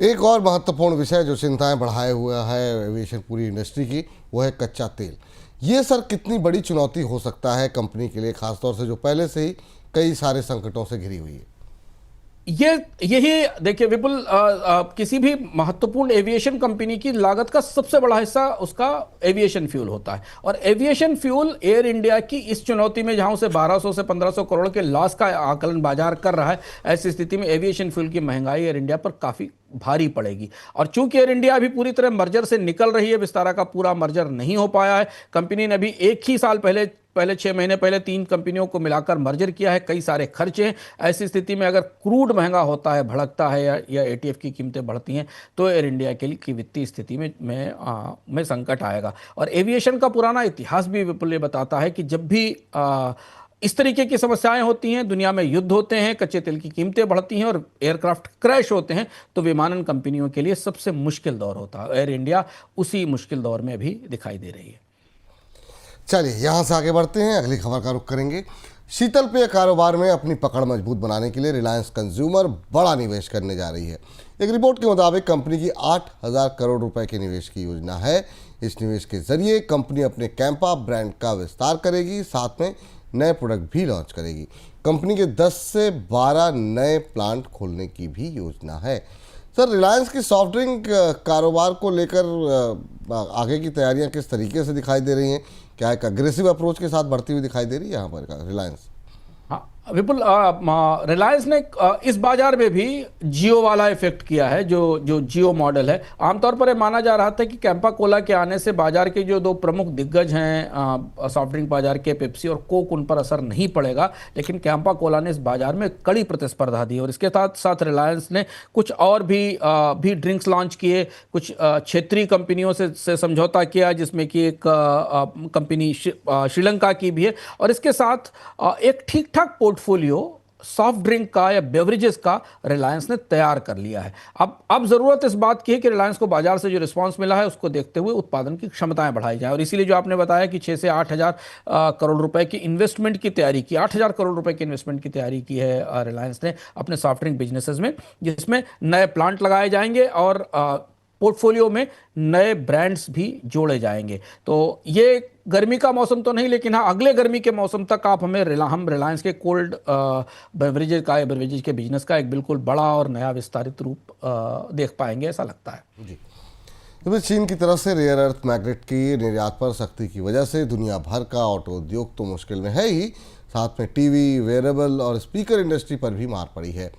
एक और महत्वपूर्ण विषय जो चिंताएं बढ़ाए हुआ है एविएशन पूरी इंडस्ट्री की, वो है कच्चा तेल। ये सर कितनी बड़ी चुनौती हो सकता है कंपनी के लिए, खासतौर से जो पहले से ही कई सारे संकटों से घिरी हुई है? यही देखिए विपुल, किसी भी महत्वपूर्ण एविएशन कंपनी की लागत का सबसे बड़ा हिस्सा उसका एविएशन फ्यूल होता है और एविएशन फ्यूल एयर इंडिया की इस चुनौती में जहां उसे 1200 से 1500 करोड़ के लॉस का आकलन बाजार कर रहा है, ऐसी स्थिति में एविएशन फ्यूल की महंगाई एयर इंडिया पर काफी भारी पड़ेगी। और चूंकि एयर इंडिया अभी पूरी तरह मर्जर से निकल रही है, विस्तारा का पूरा मर्जर नहीं हो पाया है, कंपनी ने अभी एक ही साल पहले 6 महीने पहले 3 कंपनियों को मिलाकर मर्जर किया है, कई सारे खर्चे हैं। ऐसी स्थिति में अगर क्रूड महंगा होता है, भड़कता है या ATF की कीमतें बढ़ती हैं तो एयर इंडिया के लिए की वित्तीय स्थिति में संकट आएगा। और एविएशन का पुराना इतिहास भी विपुल बताता है कि जब भी इस तरीके की समस्याएं होती हैं, दुनिया में युद्ध होते हैं, कच्चे तेल की कीमतें बढ़ती हैं और एयरक्राफ्ट क्रैश होते हैं, तो विमानन कंपनियों के लिए सबसे मुश्किल दौर होता है। एयर इंडिया उसी मुश्किल दौर में भी दिखाई दे रही है। चलिए यहाँ से आगे बढ़ते हैं, अगली खबर का रुख करेंगे। शीतल पेय कारोबार में अपनी पकड़ मजबूत बनाने के लिए रिलायंस कंज्यूमर बड़ा निवेश करने जा रही है। एक रिपोर्ट के मुताबिक कंपनी की 8,000 करोड़ रुपए के निवेश की योजना है। इस निवेश के जरिए कंपनी अपने कैंपा ब्रांड का विस्तार करेगी, साथ में नए प्रोडक्ट भी लॉन्च करेगी। कंपनी के 10 से 12 नए प्लांट खोलने की भी योजना है। सर, रिलायंस की सॉफ्ट ड्रिंक कारोबार को लेकर आगे की तैयारियां किस तरीके से दिखाई दे रही हैं? क्या एक अग्रेसिव अप्रोच के साथ बढ़ती हुई दिखाई दे रही है यहाँ पर रिलायंस? हाँ विपुल, रिलायंस ने इस बाजार में भी जियो वाला इफेक्ट किया है। जो जियो मॉडल है, आमतौर पर यह माना जा रहा था कि कैंपा कोला के आने से बाजार के जो 2 प्रमुख दिग्गज हैं सॉफ्ट ड्रिंक बाजार के, पेप्सी और कोक, उन पर असर नहीं पड़ेगा। लेकिन कैंपा कोला ने इस बाजार में कड़ी प्रतिस्पर्धा दी और इसके साथ साथ रिलायंस ने कुछ और भी ड्रिंक्स लॉन्च किए, कुछ क्षेत्रीय कंपनियों से समझौता किया, जिसमें कि एक कंपनी श्रीलंका की भी है। और इसके साथ एक ठीक ठाक पोर्टफोलियो सॉफ्ट ड्रिंक का या बेवरेजेस का रिलायंस ने तैयार कर लिया है। अब जरूरत इस बात की है कि रिलायंस को बाजार से जो रिस्पांस मिला है उसको देखते हुए उत्पादन की क्षमताएं बढ़ाई जाए। और इसीलिए जो आपने बताया कि 6 से 8,000 करोड़ रुपए की इन्वेस्टमेंट की तैयारी की, 8,000 करोड़ रुपए की इन्वेस्टमेंट की तैयारी की है रिलायंस ने अपने सॉफ्ट ड्रिंक बिजनेसेस में, जिसमें नए प्लांट लगाए जाएंगे और पोर्टफोलियो में नए ब्रांड्स भी जोड़े जाएंगे। तो ये गर्मी का मौसम तो नहीं, लेकिन हाँ अगले गर्मी के मौसम तक हम रिलायंस के कोल्ड बेवरेजेज के बिजनेस का एक बिल्कुल बड़ा और नया विस्तारित रूप देख पाएंगे, ऐसा लगता है जी। तो चीन की तरफ से रेयर अर्थ मैग्नेट की निर्यात पर सख्ती की वजह से दुनिया भर का ऑटो उद्योग तो मुश्किल में है ही, साथ में टीवी, वेयरेबल और स्पीकर इंडस्ट्री पर भी मार पड़ी है।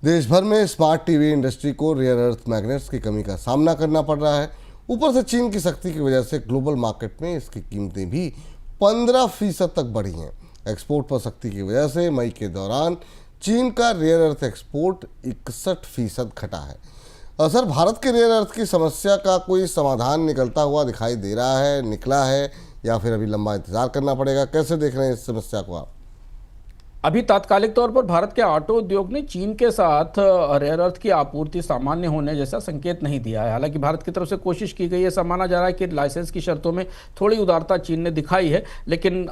देश भर में स्मार्ट टीवी इंडस्ट्री को रेयर अर्थ मैग्नेट्स की कमी का सामना करना पड़ रहा है। ऊपर से चीन की सख्ती की वजह से ग्लोबल मार्केट में इसकी कीमतें भी 15% तक बढ़ी हैं। एक्सपोर्ट पर सख्ती की वजह से मई के दौरान चीन का रेयर अर्थ एक्सपोर्ट 61% घटा है। सर, भारत के रेयर अर्थ की समस्या का कोई समाधान निकलता हुआ दिखाई दे रहा है, निकला है, या फिर अभी लंबा इंतजार करना पड़ेगा? कैसे देख रहे हैं इस समस्या को आप? अभी तात्कालिक तौर पर भारत के ऑटो उद्योग ने चीन के साथ रेयर अर्थ की आपूर्ति सामान्य होने जैसा संकेत नहीं दिया है। हालांकि भारत की तरफ से कोशिश की गई है, ऐसा माना जा रहा है कि लाइसेंस की शर्तों में थोड़ी उदारता चीन ने दिखाई है, लेकिन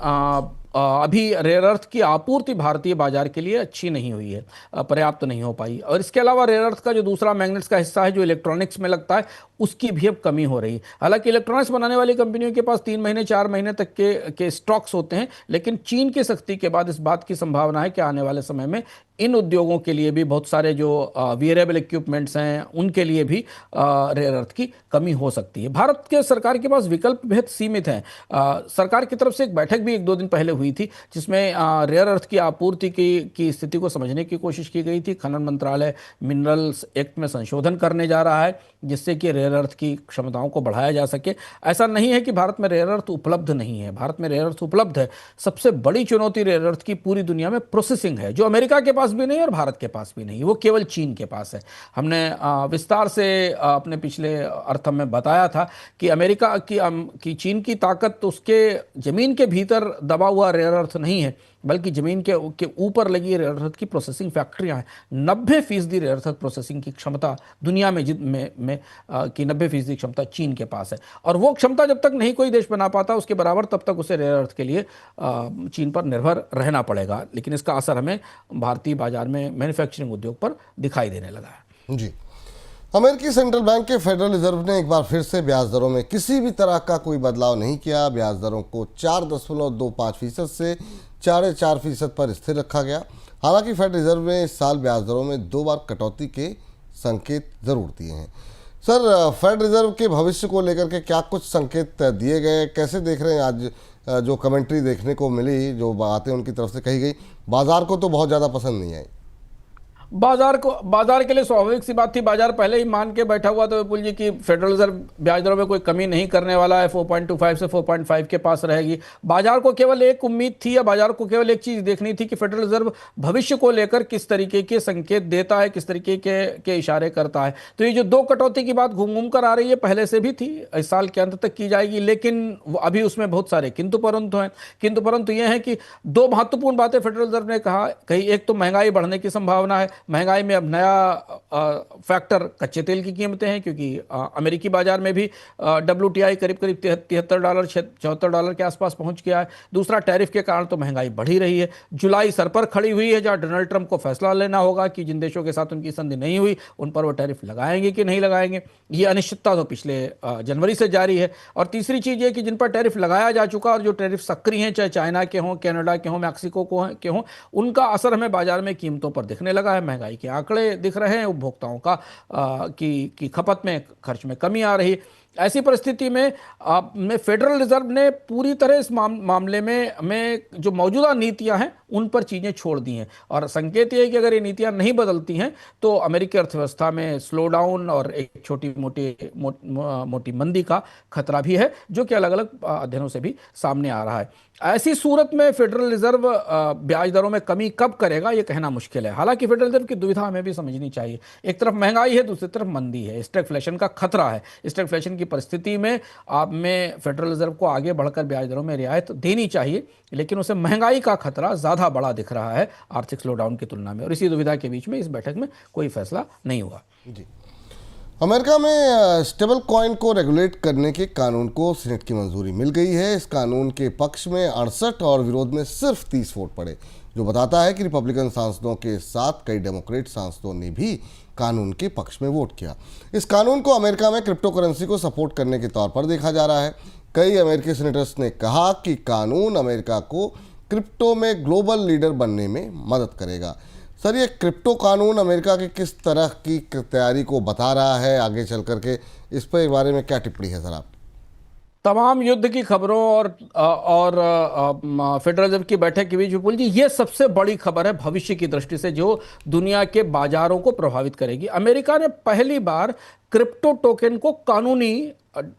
अभी रेयर अर्थ की आपूर्ति भारतीय बाजार के लिए अच्छी नहीं हुई है, पर्याप्त नहीं हो पाई। और इसके अलावा रेयर अर्थ का जो दूसरा मैग्नेट्स का हिस्सा है जो इलेक्ट्रॉनिक्स में लगता है, उसकी भी अब कमी हो रही है। हालांकि इलेक्ट्रॉनिक्स बनाने वाली कंपनियों के पास 3 महीने 4 महीने तक के स्टॉक्स होते हैं, लेकिन चीन की सख्ती के बाद इस बात की संभावना है कि आने वाले समय में इन उद्योगों के लिए भी, बहुत सारे जो वियरेबल इक्विपमेंट्स हैं उनके लिए भी रेयर अर्थ की कमी हो सकती है। भारत के सरकार के पास विकल्प बेहद सीमित हैं। सरकार की तरफ से एक बैठक भी 1-2 दिन पहले हुई थी, जिसमें रेयर अर्थ की आपूर्ति की स्थिति को समझने की कोशिश की गई थी। खनन मंत्रालय मिनरल्स एक्ट में संशोधन करने जा रहा है, जिससे कि रेयर अर्थ की क्षमताओं को बढ़ाया जा सके। ऐसा नहीं है कि भारत में रेयर अर्थ उपलब्ध नहीं है, भारत में रेयर अर्थ उपलब्ध है। सबसे बड़ी चुनौती रेयर अर्थ की पूरी दुनिया में प्रोसेसिंग है, जो अमेरिका के पास भी नहीं और भारत के पास भी नहीं, वो केवल चीन के पास है। हमने विस्तार से अपने पिछले अर्थ में बताया था कि अमेरिका की चीन की ताकत उसके जमीन के भीतर दबा हुआ रेयर अर्थ नहीं है, बल्कि जमीन के ऊपर लगी रेयर अर्थ की प्रोसेसिंग फैक्ट्रियां हैं। 90% रेयर अर्थ प्रोसेसिंग की क्षमता दुनिया में की 90% क्षमता चीन के पास है, और वो क्षमता जब तक नहीं कोई देश बना पाता उसके बराबर, तब तक उसे रेयर अर्थ के लिए चीन पर निर्भर रहना पड़ेगा। लेकिन इसका असर हमें भारतीय बाजार में मैन्युफैक्चरिंग उद्योग पर दिखाई देने लगा है। जी, अमेरिकी सेंट्रल बैंक के फेडरल रिजर्व ने एक बार फिर से ब्याज दरों में किसी भी तरह का कोई बदलाव नहीं किया। ब्याज दरों को 4.25% से 4.4% पर स्थिर रखा गया। हालांकि फेड रिजर्व ने इस साल ब्याज दरों में 2 बार कटौती के संकेत जरूर दिए हैं। सर, फेड रिजर्व के भविष्य को लेकर के क्या कुछ संकेत दिए गए, कैसे देख रहे हैं? आज जो कमेंट्री देखने को मिली, जो बातें उनकी तरफ से कही गई, बाजार को तो बहुत ज़्यादा पसंद नहीं आई। बाजार के लिए स्वाभाविक सी बात थी। बाजार पहले ही मान के बैठा हुआ था विपुल जी कि फेडरल रिजर्व ब्याज दरों में कोई कमी नहीं करने वाला है, 4.25 से 4.5 के पास रहेगी। बाजार को केवल एक उम्मीद थी, या बाजार को केवल एक चीज देखनी थी कि फेडरल रिजर्व भविष्य को लेकर किस तरीके के संकेत देता है, किस तरीके के इशारे करता है। तो ये जो 2 कटौती की बात घूम घूम कर आ रही है, पहले से भी थी, इस साल के अंत तक की जाएगी, लेकिन अभी उसमें बहुत सारे किंतु परंतु हैं। किंतु परंतु ये है कि 2 महत्वपूर्ण बातें फेडरल रिजर्व ने कही। एक तो महंगाई बढ़ने की संभावना है। महंगाई में अब नया फैक्टर कच्चे तेल की कीमतें हैं, क्योंकि अमेरिकी बाजार में भी WTI करीब करीब $73 $74 के आसपास पहुंच गया है। दूसरा, टैरिफ के कारण तो महंगाई बढ़ी रही है। जुलाई सर पर खड़ी हुई है, जहां डोनाल्ड ट्रंप को फैसला लेना होगा कि जिन देशों के साथ उनकी संधि नहीं हुई उन पर वो टैरिफ लगाएंगे कि नहीं लगाएंगे। ये अनिश्चितता तो पिछले जनवरी से जारी है। और तीसरी चीज ये कि जिन पर टैरिफ लगाया जा चुका और जो टैरिफ सक्रिय हैं, चाहे चाइना के हों, कनाडा के हों, मैक्सिको के हों, उनका असर हमें बाजार में कीमतों पर दिखने लगा है। महंगाई के आंकड़े दिख रहे हैं, उपभोक्ताओं का की खपत में, खर्च में कमी आ रही है। ऐसी परिस्थिति में फेडरल रिजर्व ने पूरी तरह इस मामले में जो मौजूदा नीतियां हैं उन पर चीजें छोड़ दी हैं, और संकेत ये है कि अगर ये नीतियां नहीं बदलती हैं तो अमेरिकी अर्थव्यवस्था में स्लो डाउन और एक छोटी मोटी मंदी का खतरा भी है, जो कि अलग अलग अध्ययनों से भी सामने आ रहा है। ऐसी सूरत में फेडरल रिजर्व ब्याज दरों में कमी कब करेगा ये कहना मुश्किल है। हालांकि फेडरल रिजर्व की दुविधा हमें भी समझनी चाहिए। एक तरफ महंगाई है, दूसरी तरफ मंदी है, स्टैगफ्लेशन का खतरा है। स्टैगफ्लेशन की परिस्थिति में फेडरल रिजर्व को आगे बढ़कर ब्याज दरों में रियायत देनी चाहिए, लेकिन उसे महंगाई का खतरा ज्यादा बड़ा दिख रहा है आर्थिक स्लोडाउन की तुलना में, और इसी दुविधा के बीच में इस बैठक में कोई फैसला नहीं हुआ। जी, अमेरिका में स्टेबल कॉइन को रेगुलेट करने के कानून को सीनेट की मंजूरी मिल गई है। इस कानून के पक्ष में 68 और विरोध में सिर्फ 30 वोट पड़े, जो बताता है कि रिपब्लिकन सांसदों के साथ कई डेमोक्रेट सांसदों ने भी कानून के पक्ष में वोट किया। इस कानून को अमेरिका में क्रिप्टो करेंसी को सपोर्ट करने के तौर पर देखा जा रहा है। कई अमेरिकी सेनेटर्स ने कहा कि कानून अमेरिका को क्रिप्टो में ग्लोबल लीडर बनने में मदद करेगा। सर, ये क्रिप्टो कानून अमेरिका की किस तरह की तैयारी को बता रहा है आगे चल करके, इस पर बारे में क्या टिप्पणी है सर आप? तमाम युद्ध की खबरों और फेडरल रिजर्व की बैठक के बीच विपुल जी, ये सबसे बड़ी खबर है भविष्य की दृष्टि से, जो दुनिया के बाजारों को प्रभावित करेगी। अमेरिका ने पहली बार क्रिप्टो टोकन को कानूनी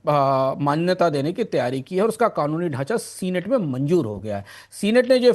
मान्यता देने की तैयारी की है, और उसका कानूनी ढांचा सीनेट में मंजूर हो गया है। सीनेट ने जो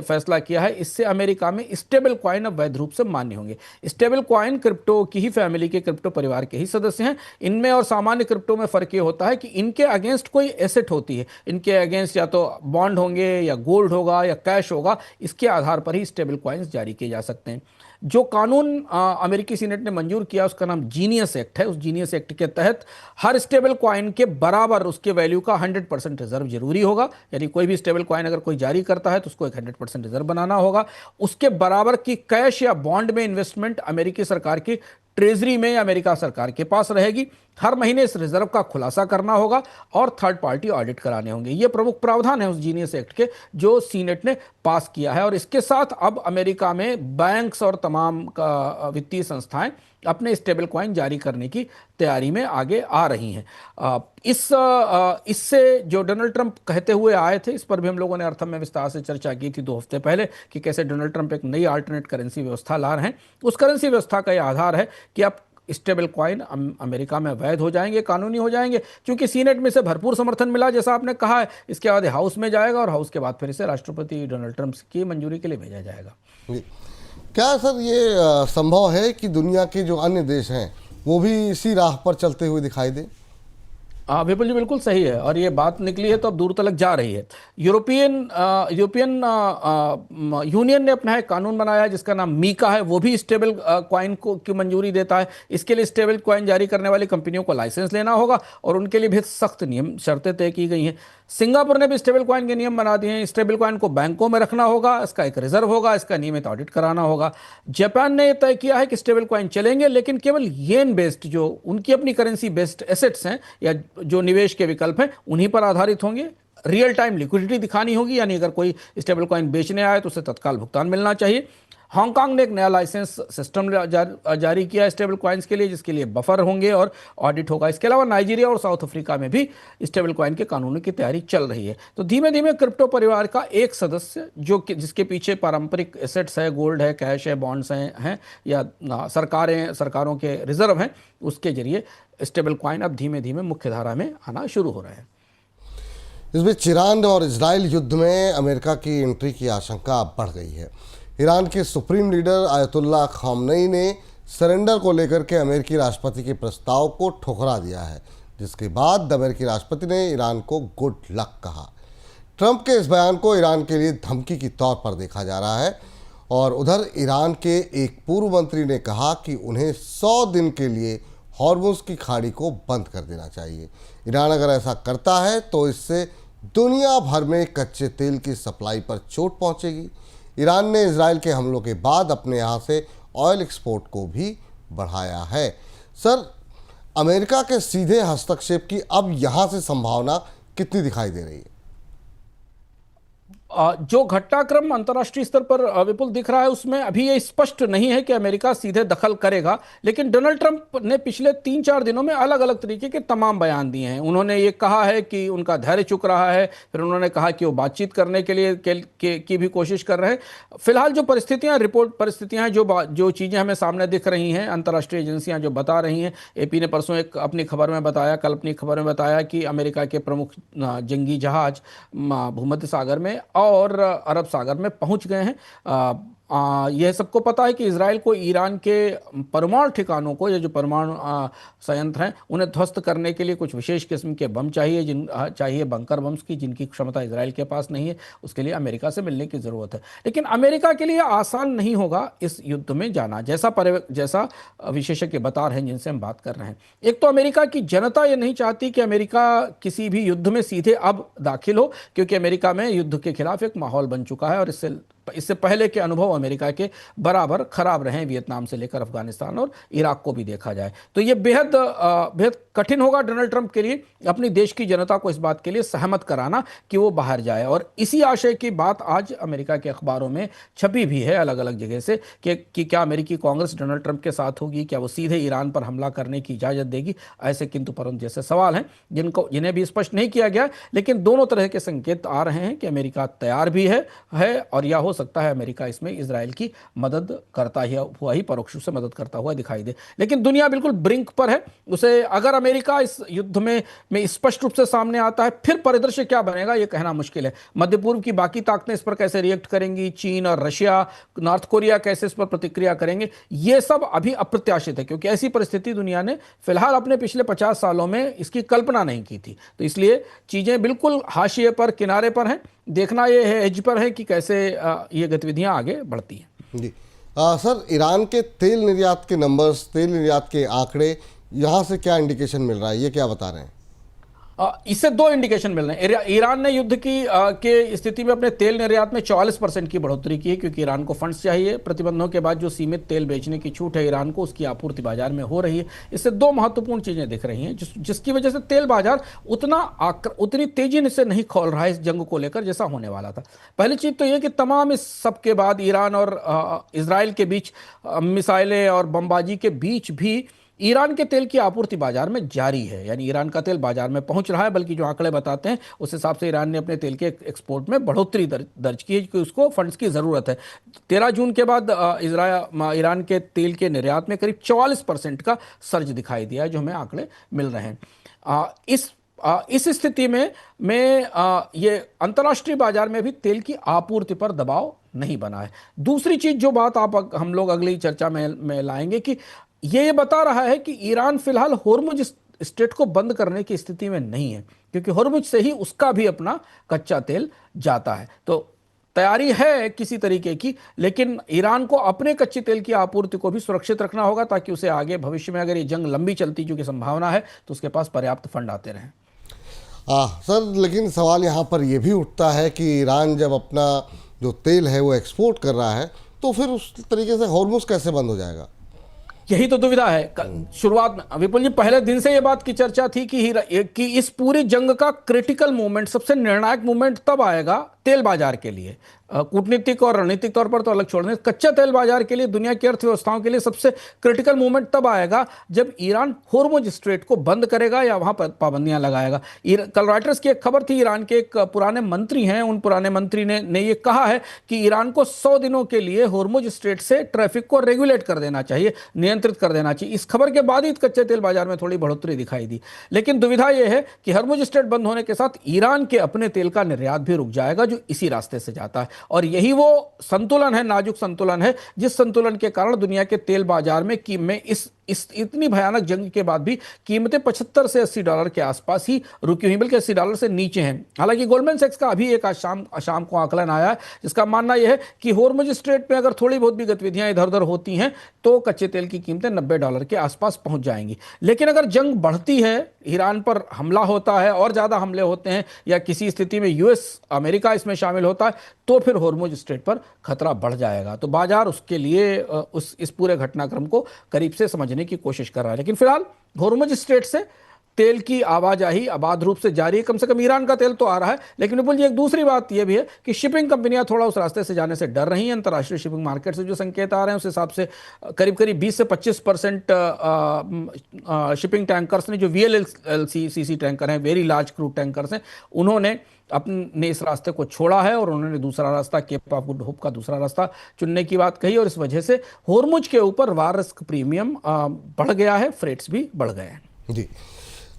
फैसला किया है, इससे अमेरिका में स्टेबल कॉइन अब वैध रूप से मान्य होंगे। स्टेबल कॉइन क्रिप्टो की ही फैमिली के, क्रिप्टो परिवार के ही सदस्य हैं। इनमें और सामान्य क्रिप्टो में फर्क ये होता है कि इनके अगेंस्ट कोई एसेट होती है, इनके अगेंस्ट या तो बॉन्ड होंगे या गोल्ड होगा या कैश होगा, इसके आधार पर ही स्टेबल कॉइन्स जारी किए जा सकते हैं। जो कानून अमेरिकी सीनेट ने मंजूर किया उसका नाम जीनियस एक्ट है। उस जीनियस एक्ट के तहत हर स्टेबल कॉइन के बराबर उसके वैल्यू का 100% रिजर्व जरूरी होगा, यानी कोई भी स्टेबल कॉइन अगर कोई जारी करता है तो उसको एक 100% रिजर्व बनाना होगा। उसके बराबर की कैश या बॉन्ड में इन्वेस्टमेंट अमेरिकी सरकार की ट्रेजरी में या अमेरिका सरकार के पास रहेगी। हर महीने इस रिजर्व का खुलासा करना होगा और थर्ड पार्टी ऑडिट कराने होंगे। ये प्रमुख प्रावधान है उस जीनियस एक्ट के जो सीनेट ने पास किया है। और इसके साथ अब अमेरिका में बैंक्स और तमाम वित्तीय संस्थाएं अपने स्टेबल कॉइन जारी करने की तैयारी में आगे आ रही हैं। इससे जो डोनाल्ड ट्रंप कहते हुए आए थे, इस पर भी हम लोगों ने अर्थम में विस्तार से चर्चा की थी 2 हफ्ते पहले कि कैसे डोनाल्ड ट्रंप एक नई अल्टरनेट करेंसी व्यवस्था ला रहे हैं। उस करेंसी व्यवस्था का यह आधार है कि अब स्टेबल कॉइन अमेरिका में वैध हो जाएंगे, कानूनी हो जाएंगे, क्योंकि सीनेट में से भरपूर समर्थन मिला जैसा आपने कहा है। इसके बाद हाउस में जाएगा और हाउस के बाद फिर इसे राष्ट्रपति डोनाल्ड ट्रंप की मंजूरी के लिए भेजा जाएगा। जी। क्या सर ये संभव है कि दुनिया के जो अन्य देश हैं वो भी इसी राह पर चलते हुए दिखाई दे? विपुल जी बिल्कुल सही है, और ये बात निकली है तो अब दूर तलक जा रही है। यूरोपियन यूनियन ने अपना एक कानून बनाया है जिसका नाम मीका है। वो भी स्टेबल कॉइन को की मंजूरी देता है। इसके लिए स्टेबल कॉइन जारी करने वाली कंपनियों को लाइसेंस लेना होगा और उनके लिए भी सख्त नियम शर्तें तय की गई हैं। सिंगापुर ने भी स्टेबल कॉइन के नियम बना दिए हैं। स्टेबल कॉइन को बैंकों में रखना होगा, इसका एक रिजर्व होगा, इसका नियमित ऑडिट कराना होगा। जापान ने तय किया है कि स्टेबल कॉइन चलेंगे लेकिन केवल येन बेस्ड, जो उनकी अपनी करेंसी बेस्ड एसेट्स हैं या जो निवेश के विकल्प हैं उन्हीं पर आधारित होंगे। रियल टाइम लिक्विडिटी दिखानी होगी, यानी अगर कोई स्टेबल कॉइन बेचने आए तो उसे तत्काल भुगतान मिलना चाहिए। हांगकांग ने एक नया लाइसेंस सिस्टम जारी किया है स्टेबल कॉइन्स के लिए, जिसके लिए बफर होंगे और ऑडिट होगा। इसके अलावा नाइजीरिया और साउथ अफ्रीका में भी स्टेबल कॉइन के कानूनों की तैयारी चल रही है। तो धीमे धीमे क्रिप्टो परिवार का एक सदस्य जिसके पीछे पारंपरिक एसेट्स है, गोल्ड है, कैश है, बॉन्ड्स हैं या सरकारों के रिजर्व हैं, उसके जरिए स्टेबल कॉइन अब धीमे धीमे मुख्य धारा में आना शुरू हो रहे हैं। इस बीच ईरान और इजराइल युद्ध में अमेरिका की एंट्री की आशंका अब बढ़ गई है। ईरान के सुप्रीम लीडर आयतुल्लाह खामनेई ने सरेंडर को लेकर के अमेरिकी राष्ट्रपति के प्रस्ताव को ठुकरा दिया है, जिसके बाद अमेरिकी राष्ट्रपति ने ईरान को गुड लक कहा। ट्रंप के इस बयान को ईरान के लिए धमकी के तौर पर देखा जा रहा है। और उधर ईरान के एक पूर्व मंत्री ने कहा कि उन्हें 100 दिन के लिए हॉर्मुज़ की खाड़ी को बंद कर देना चाहिए। ईरान अगर ऐसा करता है तो इससे दुनिया भर में कच्चे तेल की सप्लाई पर चोट पहुंचेगी। ईरान ने इजराइल के हमलों के बाद अपने यहाँ से ऑयल एक्सपोर्ट को भी बढ़ाया है। सर, अमेरिका के सीधे हस्तक्षेप की अब यहाँ से संभावना कितनी दिखाई दे रही है? जो घटनाक्रम अंतर्राष्ट्रीय स्तर पर विपुल दिख रहा है उसमें अभी ये स्पष्ट नहीं है कि अमेरिका सीधे दखल करेगा, लेकिन डोनाल्ड ट्रंप ने पिछले 3-4 दिनों में अलग अलग तरीके के तमाम बयान दिए हैं। उन्होंने ये कहा है कि उनका धैर्य चुक रहा है, फिर उन्होंने कहा कि वो बातचीत करने के लिए की भी कोशिश कर रहे हैं। फिलहाल जो परिस्थितियां हैं, जो चीज़ें हमें सामने दिख रही हैं, अंतर्राष्ट्रीय एजेंसियां जो बता रही हैं, AP ने परसों एक अपनी खबर में बताया, कल अपनी खबर में बताया कि अमेरिका के प्रमुख जंगी जहाज भूमध्य सागर में और अरब सागर में पहुंच गए हैं। यह सबको पता है कि इजराइल को ईरान के परमाणु ठिकानों को, या जो परमाणु संयंत्र हैं, उन्हें ध्वस्त करने के लिए कुछ विशेष किस्म के बम चाहिए बंकर बम्स की, जिनकी क्षमता इजराइल के पास नहीं है। उसके लिए अमेरिका से मिलने की ज़रूरत है। लेकिन अमेरिका के लिए आसान नहीं होगा इस युद्ध में जाना, जैसा विशेषज्ञ बता रहे हैं जिनसे हम बात कर रहे हैं। एक तो अमेरिका की जनता ये नहीं चाहती कि अमेरिका किसी भी युद्ध में सीधे अब दाखिल हो, क्योंकि अमेरिका में युद्ध के खिलाफ एक माहौल बन चुका है और इससे पहले के अनुभव अमेरिका के बराबर खराब रहे हैं, वियतनाम से लेकर अफगानिस्तान और इराक को भी देखा जाए तो ये बेहद कठिन होगा डोनाल्ड ट्रंप के लिए अपनी देश की जनता को इस बात के लिए सहमत कराना कि वो बाहर जाए। और इसी आशय की बात आज अमेरिका के अखबारों में छपी भी है अलग अलग जगह से कि क्या अमेरिकी कांग्रेस डोनाल्ड ट्रंप के साथ होगी, क्या वो सीधे ईरान पर हमला करने की इजाजत देगी। ऐसे किंतु परंतु जैसे सवाल हैं जिन्हें भी स्पष्ट नहीं किया गया, लेकिन दोनों तरह के संकेत आ रहे हैं कि अमेरिका तैयार भी है और यह हो सकता है अमेरिका इसमें इजराइल की मदद करता हुआ ही परोक्ष रूप से मदद करता हुआ दिखाई दे। लेकिन दुनिया बिल्कुल ब्रिंक पर है। उसे अगर अमेरिका इस युद्ध में स्पष्ट रूप से सामने आता है, फिर परिदृश्य क्या बनेगा यह कहना मुश्किल है। मध्य पूर्व की बाकी ताकतें इस पर कैसे रिएक्ट करेंगी, चीन और रशिया, नॉर्थ कोरिया कैसे इस पर प्रतिक्रिया करेंगे, यह सब अभी अप्रत्याशित है, क्योंकि ऐसी परिस्थिति दुनिया ने फिलहाल अपने पिछले 50 सालों में इसकी कल्पना नहीं की थी। तो इसलिए चीजें बिल्कुल हाशिए पर, किनारे पर हैं। देखना यह है, एज पर है कि कैसे ये गतिविधियां आगे बढ़ती हैं। जी सर, ईरान के तेल निर्यात के नंबर्स, तेल निर्यात के आंकड़े, यहाँ से क्या इंडिकेशन मिल रहा है, ये क्या बता रहे हैं? इससे दो इंडिकेशन मिल रहे हैं। ईरान ने युद्ध की के स्थिति में अपने तेल निर्यात में 44% की बढ़ोतरी की है, क्योंकि ईरान को फंड्स चाहिए। प्रतिबंधों के बाद जो सीमित तेल बेचने की छूट है ईरान को, उसकी आपूर्ति बाजार में हो रही है। इससे दो महत्वपूर्ण चीजें दिख रही हैं, जिसकी वजह से तेल बाजार उतनी तेजी से नहीं खोल रहा है इस जंग को लेकर जैसा होने वाला था। पहली चीज तो यह कि तमाम इस सब के बाद ईरान और इजराइल के बीच मिसाइलें और बमबाजी के बीच भी ईरान के तेल की आपूर्ति बाजार में जारी है, यानी ईरान का तेल बाजार में पहुंच रहा है। बल्कि जो आंकड़े बताते हैं उस हिसाब से ईरान ने अपने तेल के एक्सपोर्ट में बढ़ोतरी दर्ज की है, क्योंकि उसको फंड्स की ज़रूरत है। 13 जून के बाद ईरान के तेल के निर्यात में करीब 44% का सर्ज दिखाई दिया है, जो हमें आंकड़े मिल रहे हैं। इस स्थिति में ये अंतर्राष्ट्रीय बाजार में भी तेल की आपूर्ति पर दबाव नहीं बना है। दूसरी चीज जो बात हम लोग अगली चर्चा में लाएंगे कि ये बता रहा है कि ईरान फिलहाल होर्मुज स्ट्रेट को बंद करने की स्थिति में नहीं है, क्योंकि होर्मुज से ही उसका भी अपना कच्चा तेल जाता है। तो तैयारी है किसी तरीके की, लेकिन ईरान को अपने कच्चे तेल की आपूर्ति को भी सुरक्षित रखना होगा, ताकि उसे आगे भविष्य में अगर ये जंग लंबी चलती जो कि संभावना है तो उसके पास पर्याप्त फंड आते रहें। सर, लेकिन सवाल यहाँ पर यह भी उठता है कि ईरान जब अपना जो तेल है वो एक्सपोर्ट कर रहा है, तो फिर उस तरीके से होर्मुज कैसे बंद हो जाएगा? यही तो दुविधा है। शुरुआत में विपुल जी, पहले दिन से यह बात की चर्चा थी कि इस पूरी जंग का क्रिटिकल मूवमेंट, सबसे निर्णायक मूवमेंट तब आएगा तेल बाजार के लिए। कूटनीतिक और रणनीतिक तौर पर तो अलग छोड़ दें, कच्चा तेल बाजार के लिए, दुनिया की अर्थव्यवस्थाओं के लिए सबसे क्रिटिकल मूवमेंट तब आएगा जब ईरान होर्मुज स्ट्रेट को बंद करेगा या वहां पर पाबंदियां लगाएगा। कल रॉयटर्स की एक खबर थी, ईरान के एक पुराने मंत्री हैं, उन पुराने मंत्री ने यह कहा है कि ईरान को 100 दिनों के लिए होर्मुज स्ट्रेट से ट्रैफिक को रेगुलेट कर देना चाहिए, नियंत्रित कर देना चाहिए। इस खबर के बाद ही कच्चे तेल बाजार में थोड़ी बढ़ोतरी दिखाई दी। लेकिन दुविधा यह है कि होर्मुज स्ट्रेट बंद होने के साथ ईरान के अपने तेल का निर्यात भी रुक जाएगा, जो इसी रास्ते से जाता है। और यही वो संतुलन है, नाजुक संतुलन है, जिस संतुलन के कारण दुनिया के तेल बाजार में इस इतनी भयानक जंग के बाद भी कीमतें 75 से $80 के आसपास ही रुकी हुई, बल्कि $80 से नीचे हैं। हालांकि गोल्डमैन सैक्स का अभी एक आज शाम को आकलन आया है, जिसका मानना यह है कि होर्मुज स्ट्रेट में अगर थोड़ी बहुत भी गतिविधियां इधर उधर होती हैं तो कच्चे तेल की कीमतें $90 के आसपास पहुंच जाएंगी। लेकिन अगर जंग बढ़ती है, ईरान पर हमला होता है और ज्यादा हमले होते हैं, या किसी स्थिति में यूएस अमेरिका इसमें शामिल होता है, तो फिर होर्मुज स्ट्रेट पर खतरा बढ़ जाएगा। तो बाजार उसके लिए इस पूरे घटनाक्रम को करीब से समझने की कोशिश कर रहा है। लेकिन फिलहाल होर्मुज स्ट्रेट से तेल की आवाजाही अबाध रूप से जारी है, कम से कम ईरान का तेल तो आ रहा है। लेकिन विपुल जी, एक दूसरी बात यह भी है कि शिपिंग कंपनियां थोड़ा उस रास्ते से जाने से डर रही हैं। अंतर्राष्ट्रीय शिपिंग मार्केट से जो संकेत आ रहे हैं उस हिसाब से करीब 20 से 25% शिपिंग टैंकर्स ने, जो VLCC टैंकर हैं, वेरी लार्ज क्रूड टैंकर्स हैं, उन्होंने अपने इस रास्ते को छोड़ा है और उन्होंने दूसरा रास्ता, केप ऑफ गुड होप का दूसरा रास्ता चुनने की बात कही। और इस वजह से होर्मुज के ऊपर वार रिस्क प्रीमियम बढ़ गया है, फ्रेट्स भी बढ़ गए हैं। जी,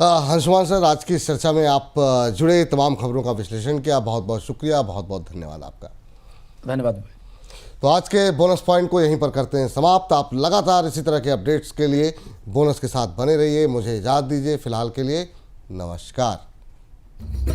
हंसुमान सर, आज की इस चर्चा में आप जुड़े तमाम खबरों का विश्लेषण किया, बहुत बहुत शुक्रिया, बहुत बहुत धन्यवाद आपका। धन्यवाद। तो आज के बोनस पॉइंट को यहीं पर करते हैं समाप्त। आप लगातार इसी तरह के अपडेट्स के लिए बोनस के साथ बने रहिए। मुझे इजाज़त दीजिए, फिलहाल के लिए नमस्कार।